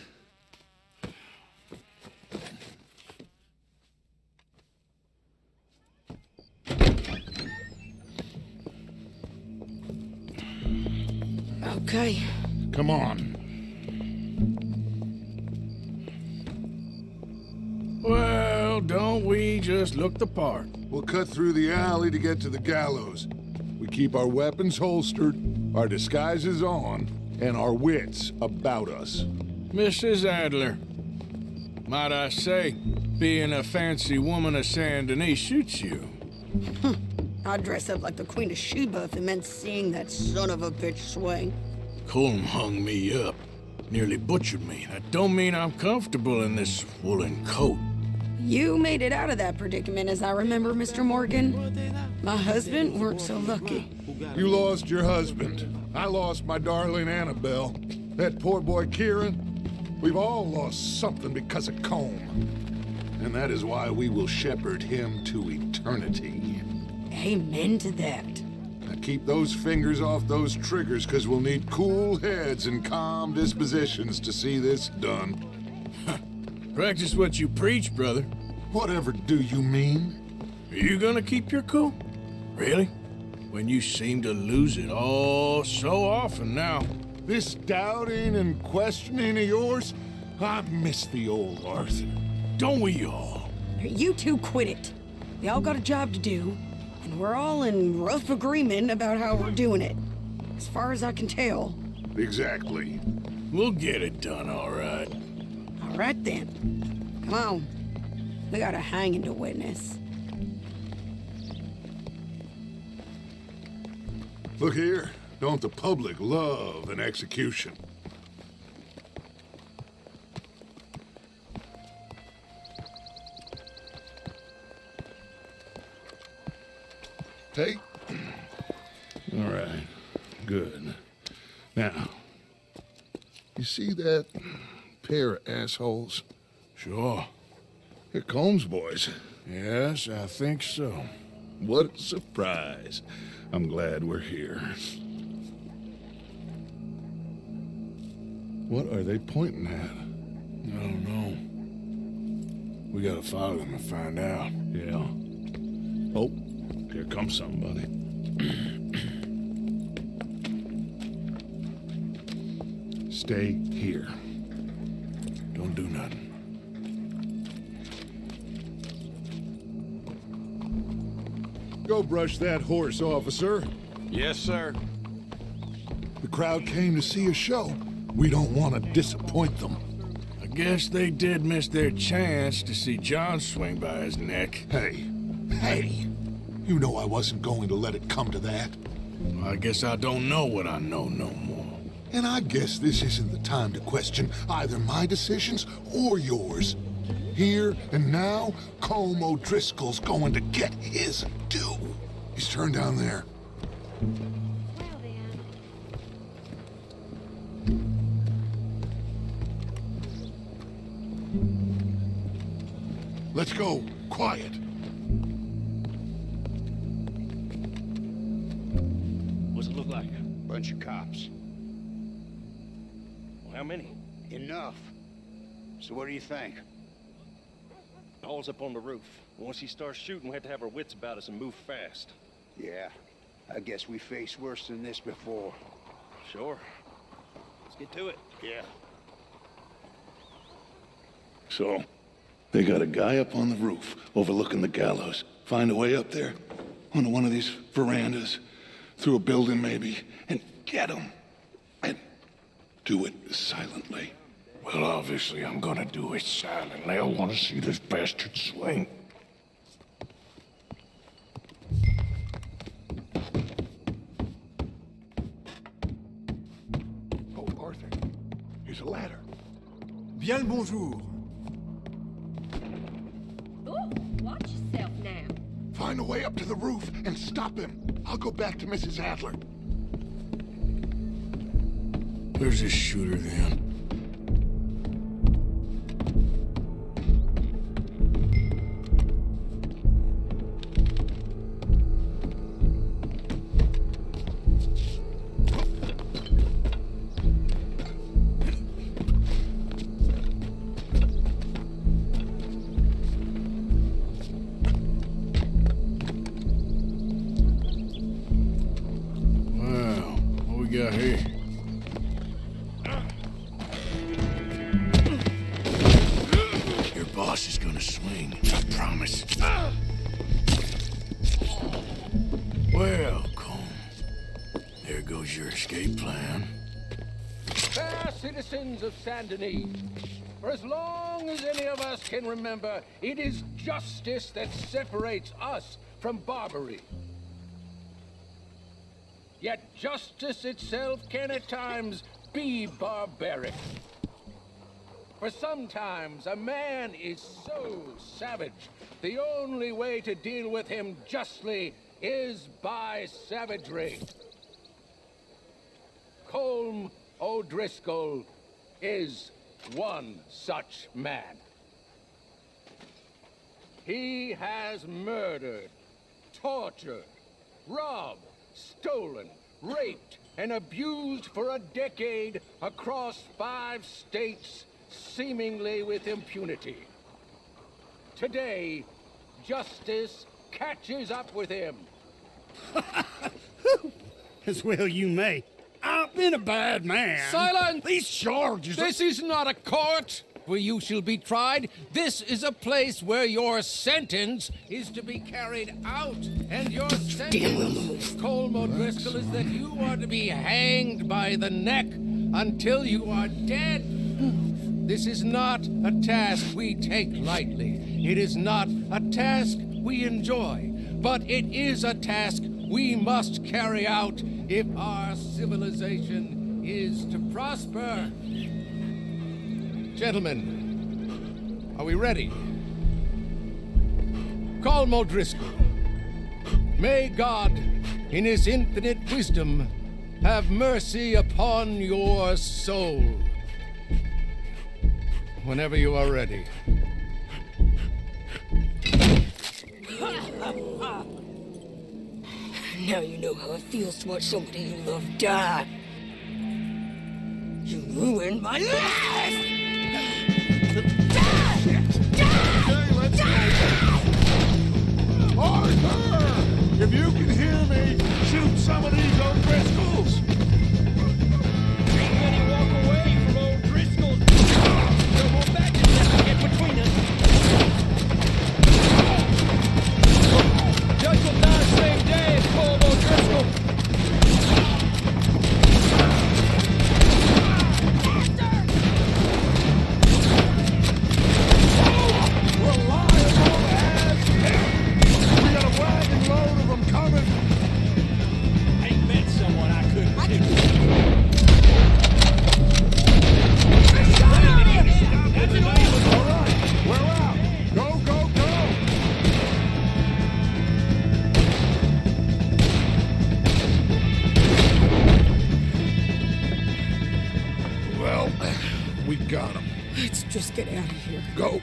Okay.
Come on.
Well, don't we just look the part?
We'll cut through the alley to get to the gallows. We keep our weapons holstered, our disguises on, and our wits about us.
Mrs. Adler, might I say, being a fancy woman of Saint Denis shoots you.
I'd dress up like the Queen of Sheba if it meant seeing that son of a bitch swing.
Colm hung me up, nearly butchered me. That don't mean I'm comfortable in this woolen coat.
You made it out of that predicament, as I remember, Mr. Morgan. My husband weren't so lucky.
You lost your husband. I lost my darling Annabelle. That poor boy Kieran. We've all lost something because of Colm. And that is why we will shepherd him to eternity.
Amen to that.
Now keep those fingers off those triggers, because we'll need cool heads and calm dispositions to see this done.
Practice what you preach, brother.
Whatever do you mean?
Are you gonna keep your cool? Really? When you seem to lose it all so often now.
This doubting and questioning of yours, I miss the old Arthur.
Don't we all?
You two quit it. We all got a job to do, and we're all in rough agreement about how we're doing it. As far as I can tell.
Exactly.
We'll get it done, all right.
All right, then. Come on. We got a hanging to witness.
Look here. Don't the public love an execution? Hey? All right. Good. Now, you see that pair of assholes?
Sure.
They're Colm's boys.
Yes, I think so.
What a surprise. I'm glad we're here. What are they pointing at?
I don't know. We gotta follow them and find out.
Yeah. Oh, Here comes somebody. Stay here. Don't do nothing. Go brush that horse, officer.
Yes, sir.
The crowd came to see a show. We don't want to disappoint them.
I guess they did miss their chance to see John swing by his neck.
Hey, you know I wasn't going to let it come to that.
Well, I guess I don't know what I know no more.
And I guess this isn't the time to question either my decisions or yours. Here and now, Colm O'Driscoll's going to get his due. He's turned down there. Let's go. Quiet.
What's it look like?
Bunch of cops.
Well, how many?
Enough. So what do you think?
Paul's up on the roof. Once he starts shooting, we have to have our wits about us and move fast.
Yeah, I guess we faced worse than this before.
Sure. Let's get to it.
Yeah.
So, they got a guy up on the roof overlooking the gallows. Find a way up there, onto one of these verandas, through a building maybe, and get him. And do it silently.
Well, obviously, I'm gonna do it silently. I want to see this bastard swing.
Oh, Arthur, here's a ladder.
Bien le bonjour.
Oh, watch yourself now.
Find a way up to the roof and stop him. I'll go back to Mrs. Adler.
There's this shooter then. Got here. Your boss is gonna swing, I promise. Well, Colm, there goes your escape plan.
Fair citizens of Saint Denis, for as long as any of us can remember, it is justice that separates us from Barbary. Yet justice itself can at times be barbaric. For sometimes a man is so savage, the only way to deal with him justly is by savagery. Colm O'Driscoll is one such man. He has murdered, tortured, robbed, stolen, raped, and abused for a decade across 5 states, seemingly with impunity. Today, justice catches up with him.
As well you may. I've been a bad man.
Silence!
These charges
This is not a court where you shall be tried. This is a place where your sentence is to be carried out. And your sentence, Colm O'Driscoll, is that you are to be hanged by the neck until you are dead. This is not a task we take lightly. It is not a task we enjoy. But it is a task we must carry out if our civilization is to prosper. Gentlemen, are we ready? Colm O'Driscoll, may God, in his infinite wisdom, have mercy upon your soul. Whenever you are ready.
Now you know how it feels to watch somebody you love die. You ruined my life!
Arthur! If
just get out of here.
Go.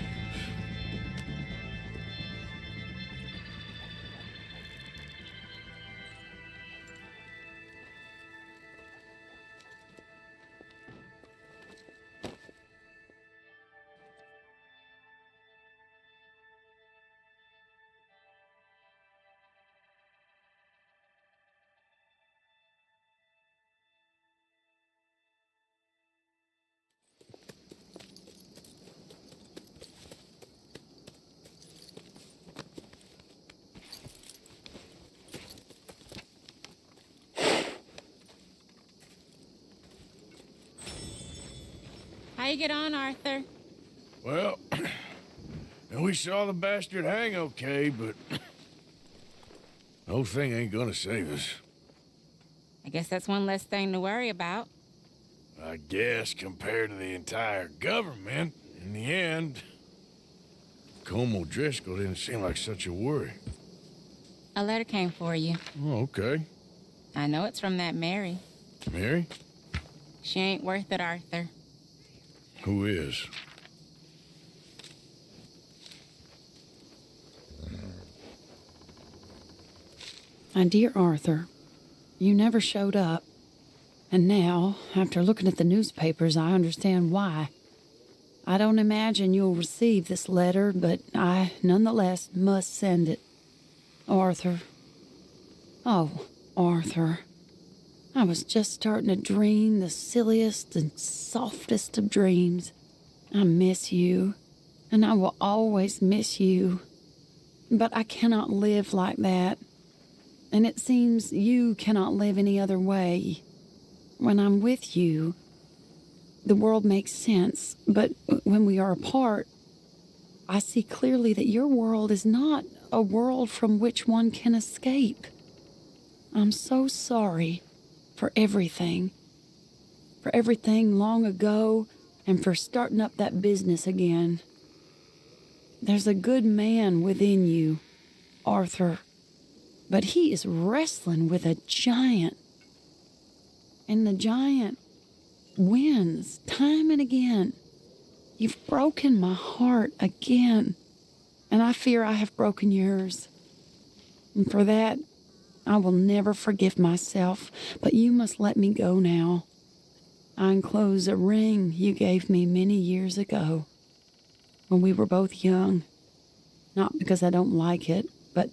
How you get on, Arthur?
Well, we saw the bastard hang okay, but the whole thing ain't gonna save us.
I guess that's one less thing to worry about.
I guess compared to the entire government, in the end, Colm O'Driscoll didn't seem like such a worry.
A letter came for you.
Oh, okay.
I know it's from that Mary.
Mary?
She ain't worth it, Arthur.
Who is?
My dear Arthur, you never showed up. And now, after looking at the newspapers, I understand why. I don't imagine you'll receive this letter, but I, nonetheless, must send it. Arthur. Oh, Arthur. I was just starting to dream the silliest and softest of dreams. I miss you, and I will always miss you. But I cannot live like that. And it seems you cannot live any other way. When I'm with you, the world makes sense. But when we are apart, I see clearly that your world is not a world from which one can escape. I'm so sorry for everything. For everything long ago, and for starting up that business again. There's a good man within you, Arthur. But he is wrestling with a giant. And the giant wins time and again. You've broken my heart again. And I fear I have broken yours. And for that, I will never forgive myself. But you must let me go now. I enclose a ring you gave me many years ago, when we were both young. Not because I don't like it, but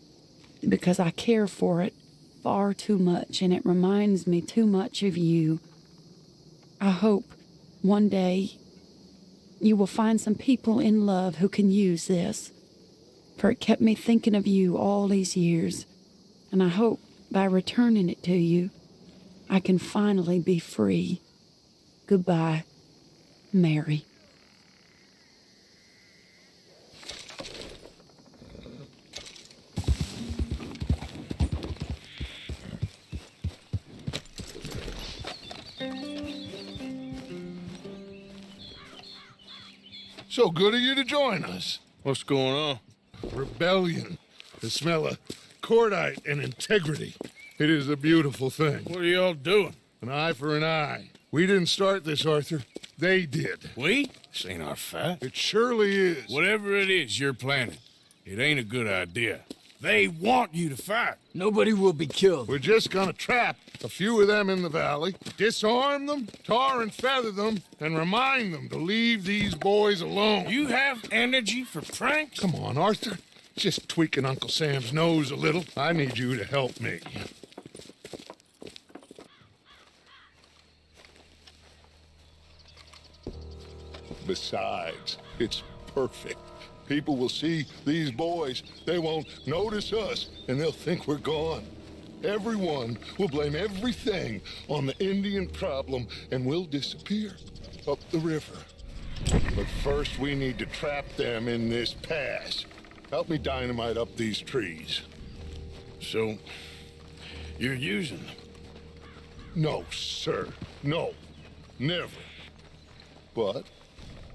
because I care for it far too much, and it reminds me too much of you. I hope one day you will find some people in love who can use this, for it kept me thinking of you all these years, and I hope by returning it to you, I can finally be free. Goodbye, Mary.
So good of you to join us.
What's going on?
Rebellion. The smell of cordite and integrity. It is a beautiful thing.
What are y'all doing?
An eye for an eye. We didn't start this, Arthur. They did.
We? This ain't our fight.
It surely is.
Whatever it is you're planning, it ain't a good idea. They want you to fight.
Nobody will be killed.
We're just gonna trap a few of them in the valley, disarm them, tar and feather them, and remind them to leave these boys alone.
You have energy for pranks?
Come on, Arthur. Just tweaking Uncle Sam's nose a little. I need you to help me. Besides, it's perfect. People will see these boys, they won't notice us, and they'll think we're gone. Everyone will blame everything on the Indian problem, and we'll disappear up the river. But first, we need to trap them in this pass. Help me dynamite up these trees.
So, you're using them?
No, sir. No. Never. But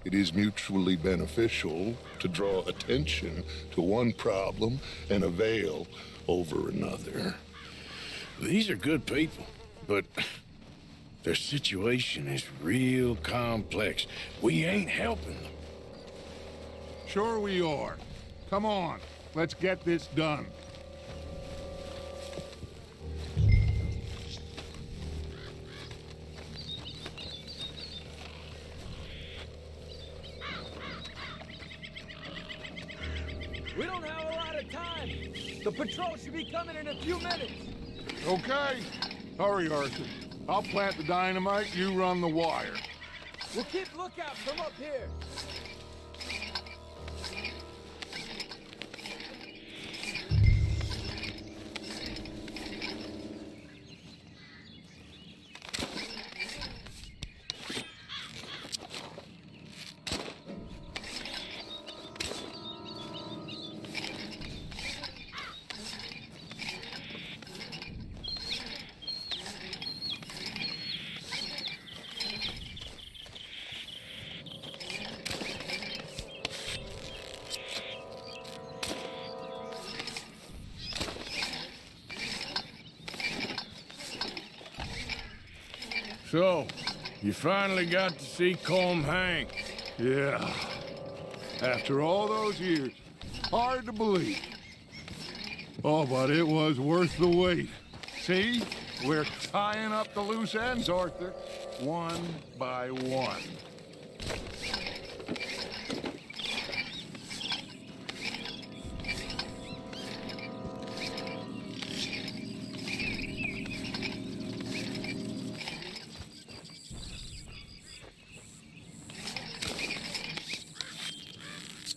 it is mutually beneficial to draw attention to one problem and a veil over another.
These are good people, but their situation is real complex. We ain't helping them.
Sure we are. Come on, let's get this done.
We don't have a lot of time. The patrol should be coming in a few minutes.
Okay. Hurry, Arthur. I'll plant the dynamite, you run the wire.
We'll keep lookout from up here.
So, you finally got to see Colm hang.
Yeah. After all those years. Hard to believe. Oh, but it was worth the wait. See? We're tying up the loose ends, Arthur. One by one.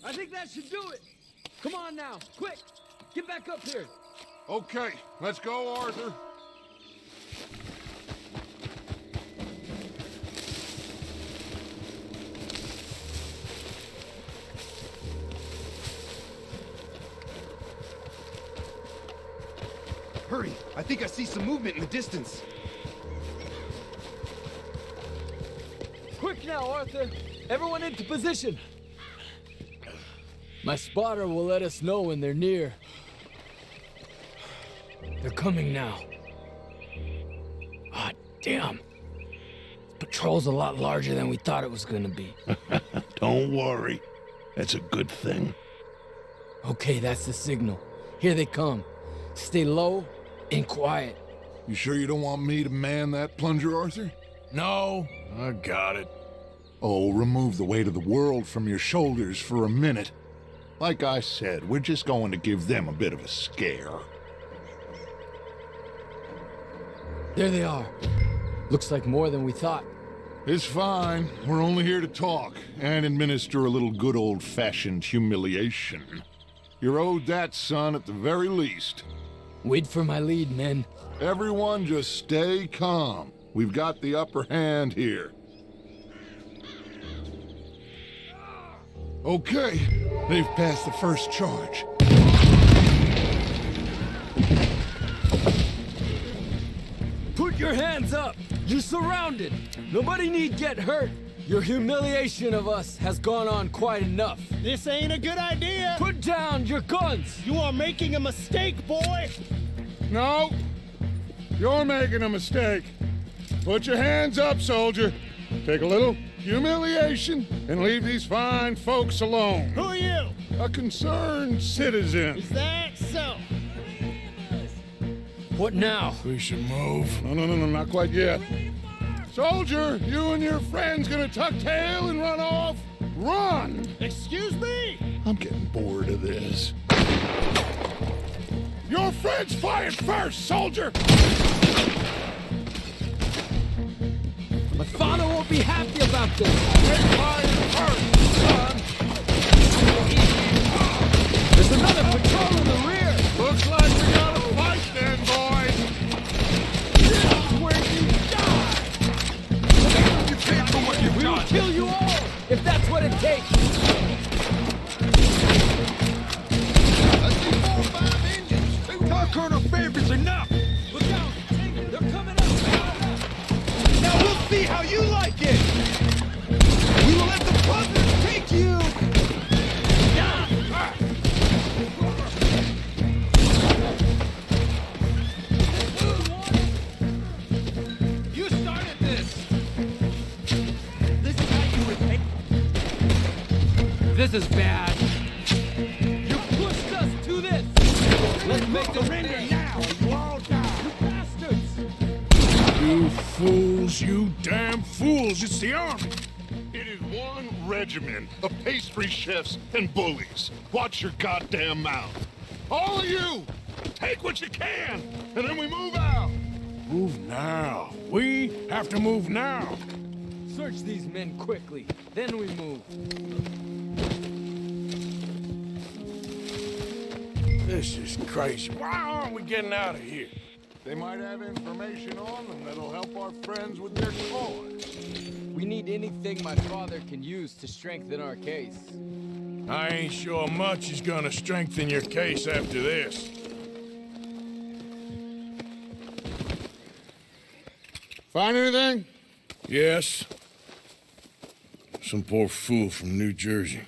I think that should do it. Come on now, quick, get back up here.
Okay, let's go, Arthur.
Hurry, I think I see some movement in the distance.
Quick now, Arthur. Everyone into position. My spotter will let us know when they're near. They're coming now. Ah, damn. Patrol's a lot larger than we thought it was gonna be.
Don't worry. That's a good thing.
Okay, that's the signal. Here they come. Stay low and quiet.
You sure you don't want me to man that plunger, Arthur?
No, I got it.
Oh, remove the weight of the world from your shoulders for a minute. Like I said, we're just going to give them a bit of a scare.
There they are. Looks like more than we thought.
It's fine. We're only here to talk and administer a little good old-fashioned humiliation. You're owed that, son, at the very least.
Wait for my lead, men.
Everyone just stay calm. We've got the upper hand here. Okay, they've passed the first charge.
Put your hands up! You're surrounded! Nobody need get hurt! Your humiliation of us has gone on quite enough.
This ain't a good idea.
Put down your guns!
You are making a mistake, boy.
No, you're making a mistake. Put your hands up, soldier. Take a little humiliation and leave these fine folks alone.
Who are you?
A concerned citizen.
Is that so?
What now?
We should move.
No, not quite yet. Soldier, you and your friends gonna tuck tail and run off? Run!
Excuse me?
I'm getting bored of this. Your friends fired first, soldier!
My father won't be happy about this.
They fired first, son!
There's another patrol in the rear!
Looks like we got a fight then, boys!
This is where you die!
You can't do what you've
We will
done!
kill you all, if that's what it takes!
Colonel Favor's enough!
Look out! They're coming up!
Now we'll see how you like it! We will let the buzzers take you! You started this! This is how you repay.
This is bad.
Fools, you damn fools. It's the army.
It is one regiment of pastry chefs and bullies. Watch your goddamn mouth. All of you, take what you can, and then we move out.
Move now. We have to move now.
Search these men quickly, then we move.
This is crazy. Why aren't we getting out of here?
They might have information on them that'll help our friends with their cause.
We need anything my father can use to strengthen our case.
I ain't sure much is gonna strengthen your case after this.
Find anything?
Yes. Some poor fool from New Jersey.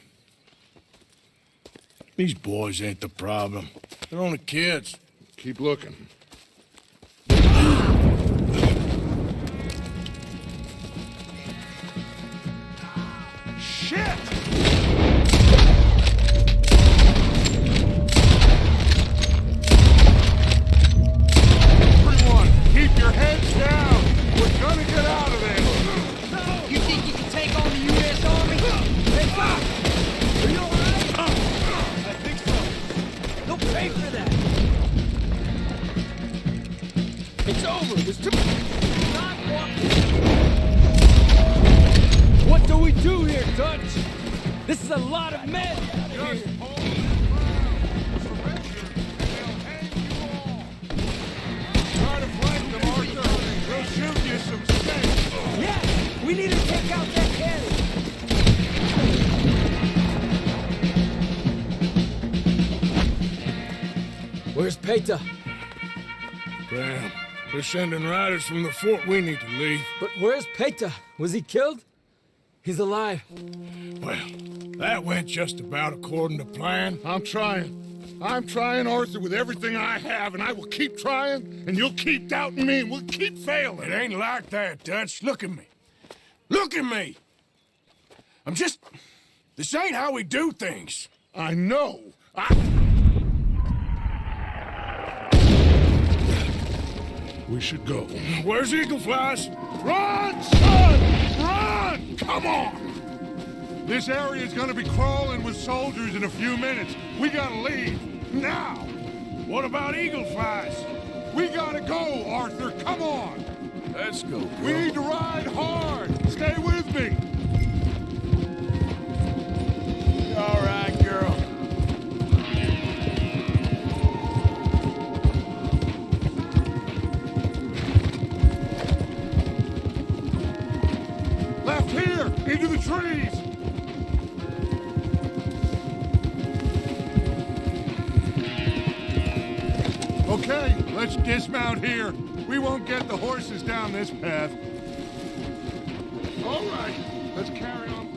These boys ain't the problem. They're only kids.
Keep looking.
Shit!
Everyone, keep your heads down. We're gonna get out of there.
You think you can take on the U.S. Army? Hey, Bob! Are you alright? I think so. They'll pay for that.
It's over. There's too
Stop walking.
What do we do here, Dutch? This is a lot of men.
Try to flank them, Arthur. We'll shoot you some steak.
Yeah, we need to take out that cannon.
Where's Peta?
Damn. They're sending riders from the fort. We need to leave.
But where's Peta? Was he killed? He's alive.
Well, that went just about according to plan.
I'm trying, Arthur, with everything I have, and I will keep trying, and you'll keep doubting me, and we'll keep failing.
It ain't like that, Dutch. Look at me. Look at me! This ain't how we do things.
I know. We should go.
Where's Eagle Flies?
Run, son! Run! Come on! This area is gonna be crawling with soldiers in a few minutes. We gotta leave. Now!
What about Eagle Flies?
We gotta go, Arthur. Come on!
Let's go, girl.
We need to ride hard. Stay with me.
All right, girl.
Left here, into the trees. Okay, let's dismount here. We won't get the horses down this path. All right, let's carry on.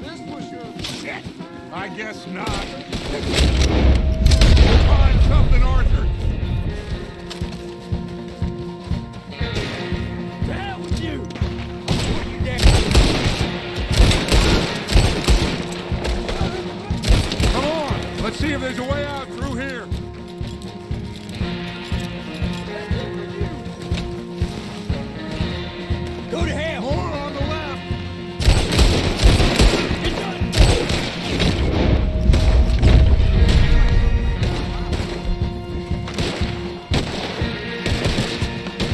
This was your... Shit! I guess not. We'll find something, Arthur.
To hell with you!
Come on, let's see if there's a way out through here.
Go to hell!
More on the left.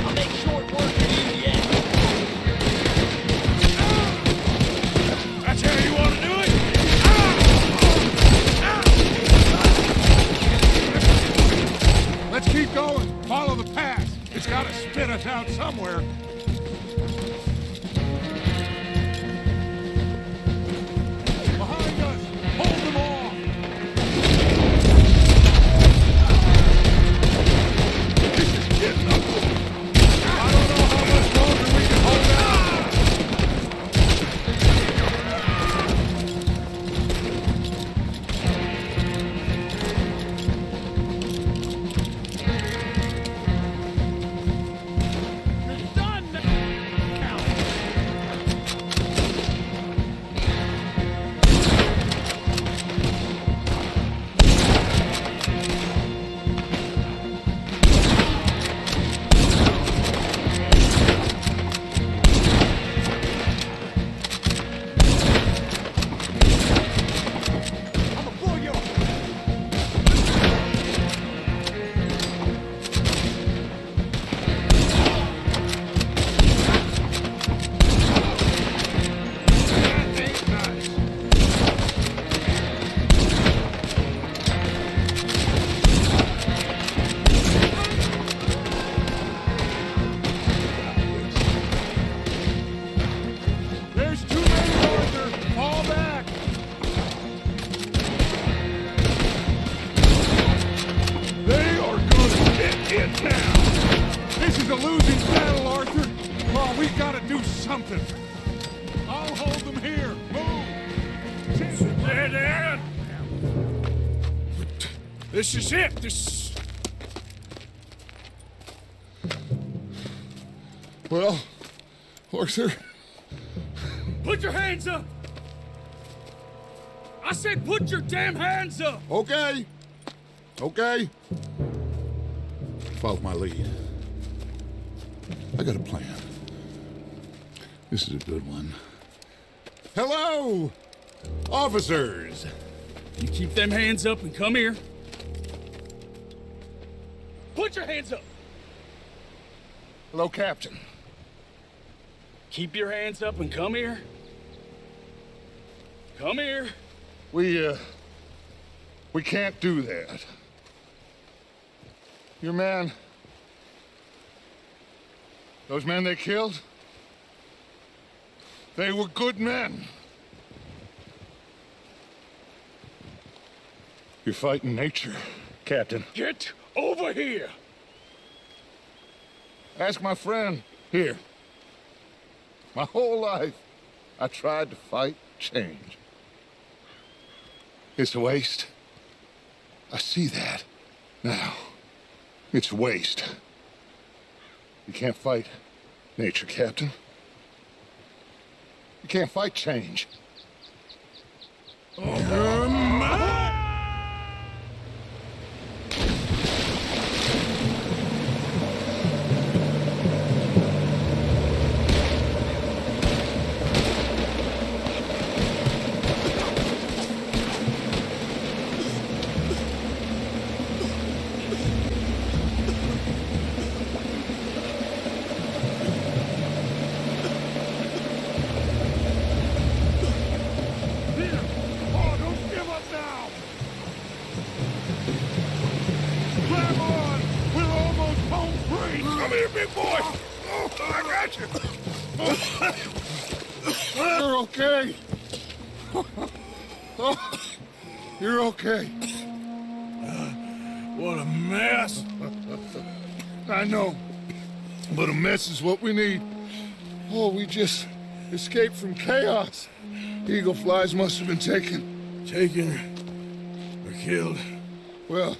I'll make short work of you yet.
That's how you want to do it?
Let's keep going. Follow the path. It's got to spit us out somewhere. Behind us. Hold them off. This is getting ugly. I don't know how much longer we can hold out.
You're done
Captain! I'll hold them here. Move!
There. This is it. This.
Well, Arthur...
Put your hands up! I said put your damn hands up!
Okay. Okay. Follow my lead. I got a plan. This is a good one. Hello, officers!
You keep them hands up and come here. Put your hands up!
Hello, Captain.
Keep your hands up and come here. Come here.
We can't do that. Your man... Those men they killed? They were good men. You're fighting nature, Captain.
Get over here.
Ask my friend here. My whole life, I tried to fight change. It's a waste. I see that now. It's a waste. You can't fight nature, Captain. You can't fight change. You're okay. You're okay.
What a mess.
I know, but a mess is what we need. Oh, we just escaped from chaos. Eagle flies must have been taken.
Taken or killed?
Well,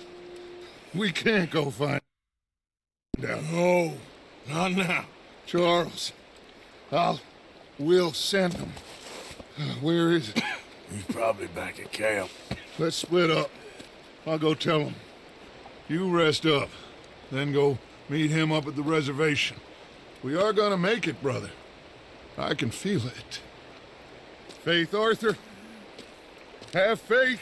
we can't go find them.
No, not now.
Charles, we'll send them. Where is it?
He's probably back at camp.
Let's split up. I'll go tell him. You rest up, then go meet him up at the reservation. We are gonna make it, brother. I can feel it. Faith, Arthur. Have faith.